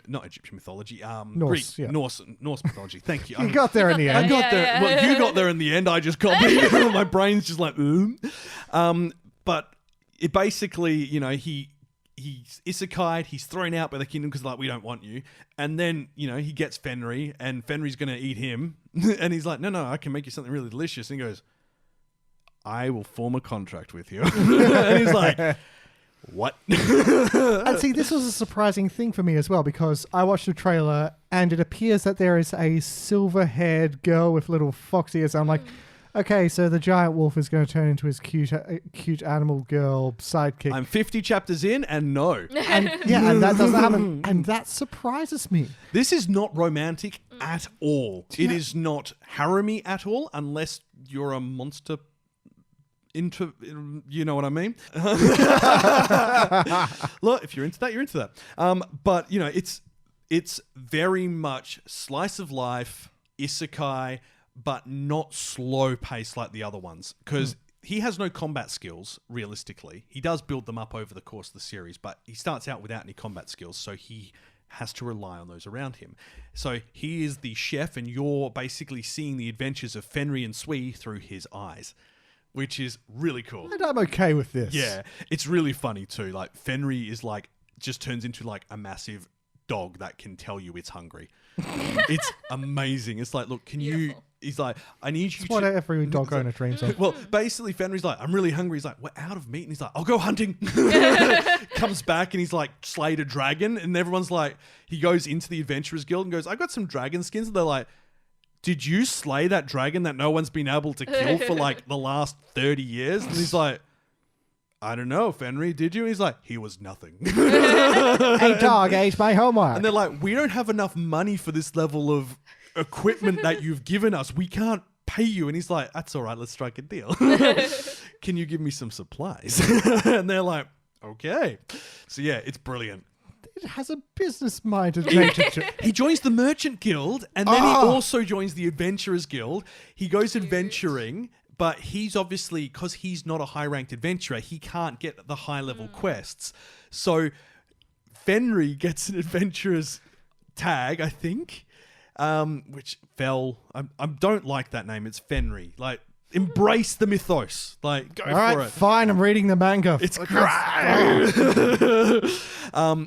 not Egyptian mythology, Norse, Greek, Norse mythology. Thank you. You got there in the end. I got there. Yeah. Well, you got there in the end. I just copied. My brain's just like, but it basically, he's isekai'd, he's thrown out by the kingdom because we don't want you. And then, he gets Fenry, and Fenry's going to eat him. And he's like, no, I can make you something really delicious. And he goes, I will form a contract with you. And he's like, what? And see, this was a surprising thing for me as well, because I watched the trailer and it appears that there is a silver-haired girl with little fox ears. I'm like, okay, so the giant wolf is going to turn into his cute animal girl sidekick. I'm 50 chapters in, and no. And that doesn't happen. And that surprises me. This is not romantic at all. It is not harem-y at all, unless you're a monster. You know what I mean? Look, if you're into that, you're into that. But it's very much slice of life, isekai, but not slow paced like the other ones. Because he has no combat skills, realistically. He does build them up over the course of the series, but he starts out without any combat skills, so he has to rely on those around him. So he is the chef, and you're basically seeing the adventures of Fenry and Sui through his eyes, which is really cool. And I'm okay with this. Yeah, it's really funny too. Fenry is just turns into a massive dog that can tell you it's hungry. It's amazing. It's look, can Beautiful. he's like, I need you It's what every dog owner dreams of. Well, basically, Fenrir's like, I'm really hungry. He's like, we're out of meat. And he's like, I'll go hunting. Comes back and he's like, slayed a dragon. And everyone's like, he goes into the Adventurers Guild and goes, I got some dragon skins. And they're like, did you slay that dragon that no one's been able to kill for like the last 30 years? And he's like, I don't know, Fenrir, did you? And he's like, he was nothing. Hey, dog, ate my homework. And they're like, we don't have enough money for this level of equipment that you've given us. We can't pay you. And he's like, that's all right, let's strike a deal. Can you give me some supplies? And they're like, okay. So yeah, it's brilliant. It has a business-minded nature to it. He joins the Merchant Guild, and then he also joins the Adventurers Guild. He goes adventuring, but he's obviously, because he's not a high-ranked adventurer, he can't get the high-level quests. So Fenrir gets an adventurer's tag, I think, which fell. I don't like that name. It's Fenrir. Like, embrace the mythos. Like, go for it. Fine. I'm reading the manga. It's great.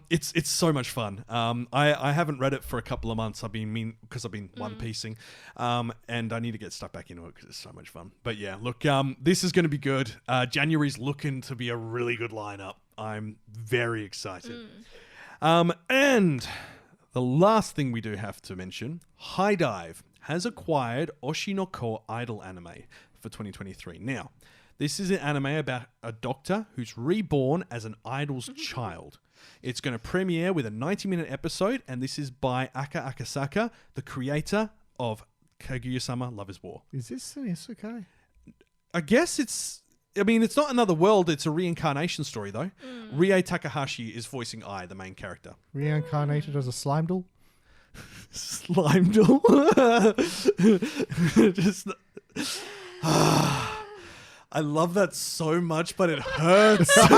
It's so much fun. I haven't read it for a couple of months. I've been one piecing, and I need to get stuck back into it because it's so much fun. But yeah, look, this is going to be good. January's looking to be a really good lineup. I'm very excited. And the last thing we do have to mention, High Dive has acquired Oshinoko Idol anime for 2023. Now, this is an anime about a doctor who's reborn as an idol's child. It's going to premiere with a 90-minute episode, and this is by Aka Akasaka, the creator of Kaguya-sama Love is War. Is this an isekai? I guess it's not another world. It's a reincarnation story, though. Rie Takahashi is voicing Ai, the main character. Reincarnated as a slime doll? Slime doll? Just... I love that so much, but it hurts. It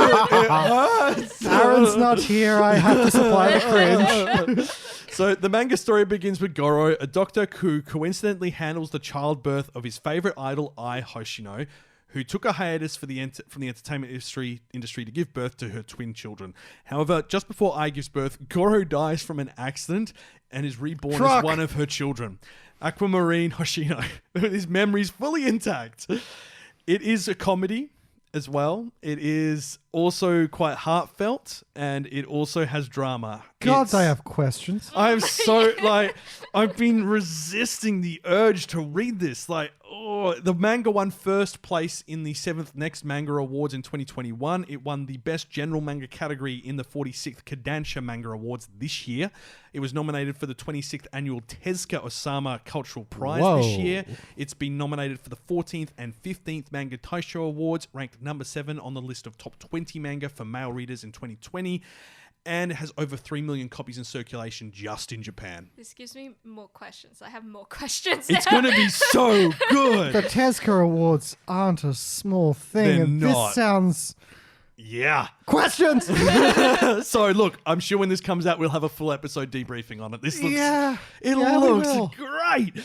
hurts. Aaron's not here. I have to supply the cringe. So the manga story begins with Goro, a doctor who coincidentally handles the childbirth of his favorite idol, Ai Hoshino, who took a hiatus from the entertainment industry to give birth to her twin children. However, just before Ai gives birth, Goro dies from an accident and is reborn as one of her children, Aquamarine Hoshino, with his memories fully intact. It is a comedy as well. It is also quite heartfelt, and it also has drama. I have questions. I'm so, I've been resisting the urge to read this. The manga won first place in the 7th Next Manga Awards in 2021. It won the Best General Manga category in the 46th Kodansha Manga Awards this year. It was nominated for the 26th Annual Tezuka Osama Cultural Prize this year. It's been nominated for the 14th and 15th Manga Taisho Awards, ranked number 7 on the list of top 20 manga for male readers in 2020. And it has over 3 million copies in circulation just in Japan. This gives me more questions. I have more questions. It's going to be so good. The Tezuka Awards aren't a small thing. They're and not. This sounds... Yeah. Questions! So, look, I'm sure when this comes out, we'll have a full episode debriefing on it. This looks... It we looks will. great.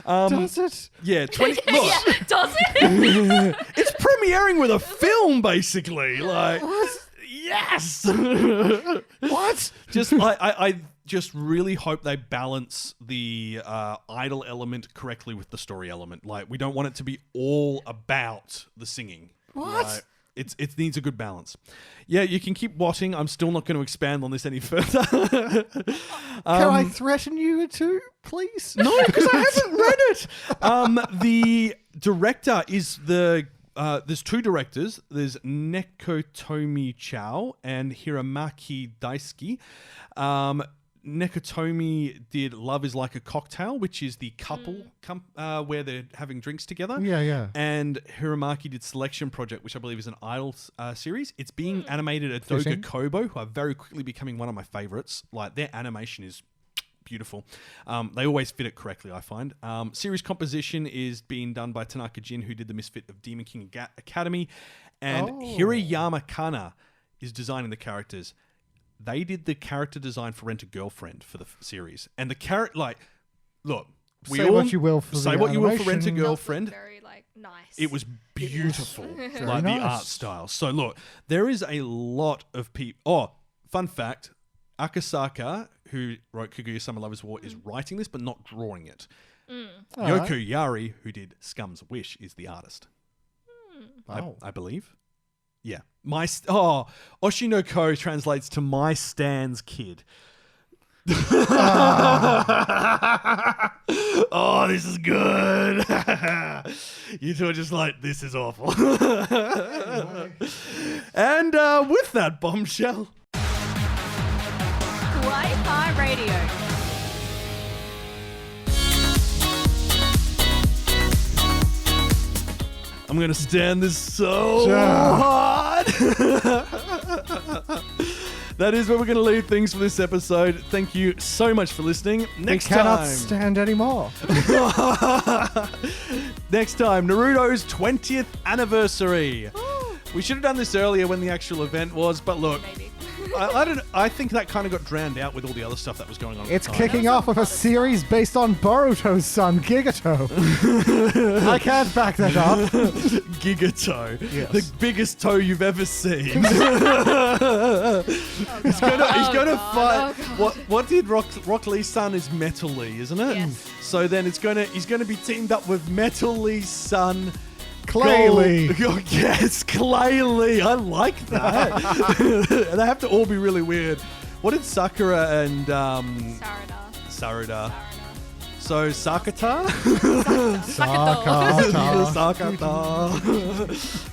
Does it? Yeah, look. Yeah, does it? It's premiering with a film, basically. Yes. What? I just really hope they balance the idol element correctly with the story element. We don't want it to be all about the singing. What? It needs a good balance. Yeah, you can keep watching. I'm still not going to expand on this any further. Can I threaten you to, please? No, because I haven't read it. The director is there's two directors. There's Nekotomi Chow and Hiramaki Daisuke. Nekotomi did Love is Like a Cocktail, which is the couple where they're having drinks together. Yeah. And Hiramaki did Selection Project, which I believe is an idol series. It's being animated at Doga Kobo, who are very quickly becoming one of my favorites. Their animation is beautiful. They always fit it correctly, I find. Series composition is being done by Tanaka Jin, who did the Misfit of Demon King Academy. And Hirayama Kana is designing the characters. They did the character design for Rent a Girlfriend for the series. And the character, look, say what you will for Rent a Girlfriend. Very nice. It was beautiful, nice. the art style. So look, there is a lot of people. Oh, fun fact: Akasaka, who wrote Kaguya-sama Love is War, is writing this but not drawing it. Yoko Yari, who did Scum's Wish, is the artist. I believe. Yeah. Oshinoko translates to my Stan's kid. Oh, this is good. You two are just like, this is awful. And with that bombshell, Kawaii-Fi Radio. I'm going to stand this so hard. That is where we're going to leave things for this episode. Thank you so much for listening. We cannot stand anymore. Next time, Naruto's 20th anniversary. We should have done this earlier when the actual event was, but look, Maybe. I think that kind of got drowned out with all the other stuff that was going on. It's kicking off with a series based on Boruto's son, Gigato. I can't back that up. Gigato. Yes. The biggest toe you've ever seen. He's gonna fight. What did Rock Lee's son is Metal Lee, isn't it? Yes. So then he's gonna be teamed up with Metal Lee's son, Clay Lee. Oh, yes, Clay Lee. I like that. They have to all be really weird. What did Sakura and Sarada? So Sakata? Sakata.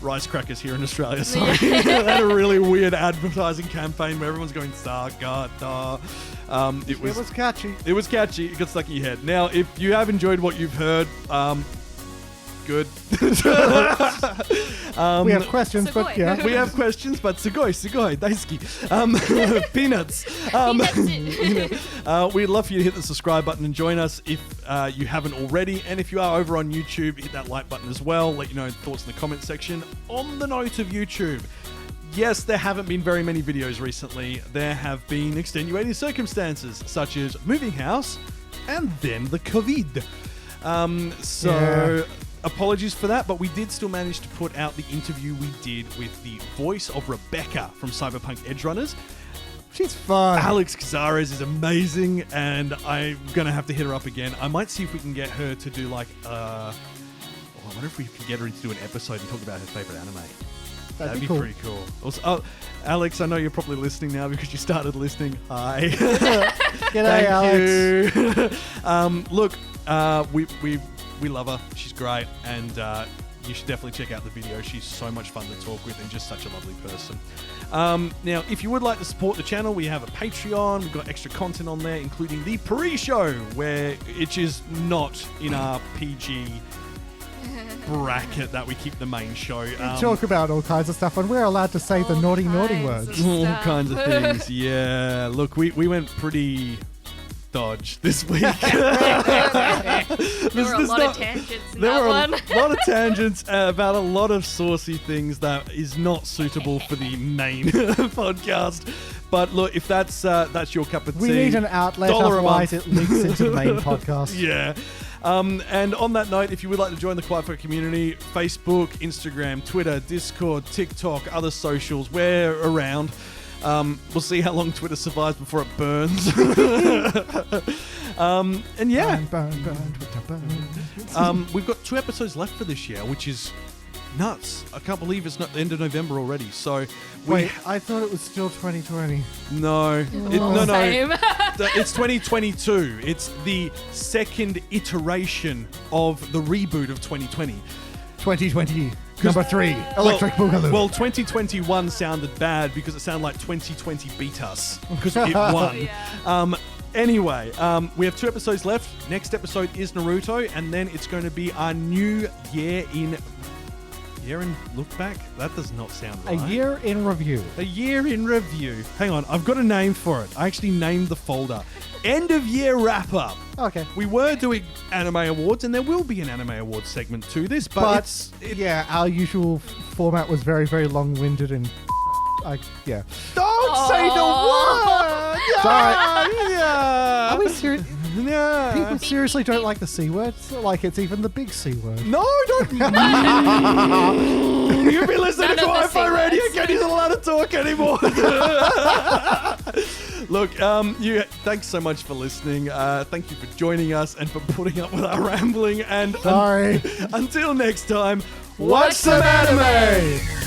Rice crackers here in Australia. Sorry. They had a really weird advertising campaign where everyone's going Sakata. It was catchy. It was catchy. It got stuck in your head. Now, if you have enjoyed what you've heard, good. We have questions, but yeah. We have questions, but sugoi, daisuki. Peanuts. We'd love for you to hit the subscribe button and join us if you haven't already. And if you are over on YouTube, hit that like button as well. Let you know thoughts in the comment section. On the note of YouTube, yes, there haven't been very many videos recently. There have been extenuating circumstances, such as moving house and then the COVID. Apologies for that, but we did still manage to put out the interview we did with the voice of Rebecca from Cyberpunk Edgerunners. She's fun. Alex Cazares is amazing, and I'm going to have to hit her up again. I might see if we can get her to do I wonder if we can get her to do an episode and talk about her favorite anime. That'd be cool. Pretty cool. Also, Alex, I know you're probably listening now because you started listening. Hi. G'day, Alex. Look, we love her. She's great, and you should definitely check out the video. She's so much fun to talk with and just such a lovely person. Now, if you would like to support the channel, we have a Patreon. We've got extra content on there, including the pre-show, where it is not in our PG bracket that we keep the main show. We talk about all kinds of stuff, and we're allowed to say the naughty words. All kinds of things, yeah. Look, we went pretty dodge this week. There were a lot of tangents in that one. There were a lot of tangents about a lot of saucy things that is not suitable for the main podcast. But look, if that's your cup of tea, we need an outlet, otherwise it leaks into the main podcast. Yeah. And on that note, if you would like to join the Kawaii-Fi community, Facebook, Instagram, Twitter, Discord, TikTok, other socials, we're around. We'll see how long Twitter survives before it burns. And yeah. Burn, Twitter, burn. We've got 2 episodes left for this year, which is nuts. I can't believe it's not the end of November already. So wait, I thought it was still 2020. No. Same. It's 2022. It's the second iteration of the reboot of 2020. 2020. Number 3, Electric Boogaloo. Well, 2021 sounded bad because it sounded like 2020 beat us because it won. Yeah. Anyway, we have 2 episodes left. Next episode is Naruto, and then it's going to be our new year in look back? That does not sound right. A year in review. A year in review. Hang on, I've got a name for it. I actually named the folder. End of year wrap up. Okay. We were doing anime awards, and there will be an anime awards segment to this, but yeah, our usual format was very, very long-winded and yeah. Don't say the word! Yeah. Are we serious? Yeah. People seriously don't like the C word? It's not like it's even the big C word. No, don't. You've been listening to Kawaii-Fi Radio. Kenny's not allowed to talk anymore. Look, thanks so much for listening. Thank you for joining us and for putting up with our rambling. And Sorry. until next time, Watch some anime!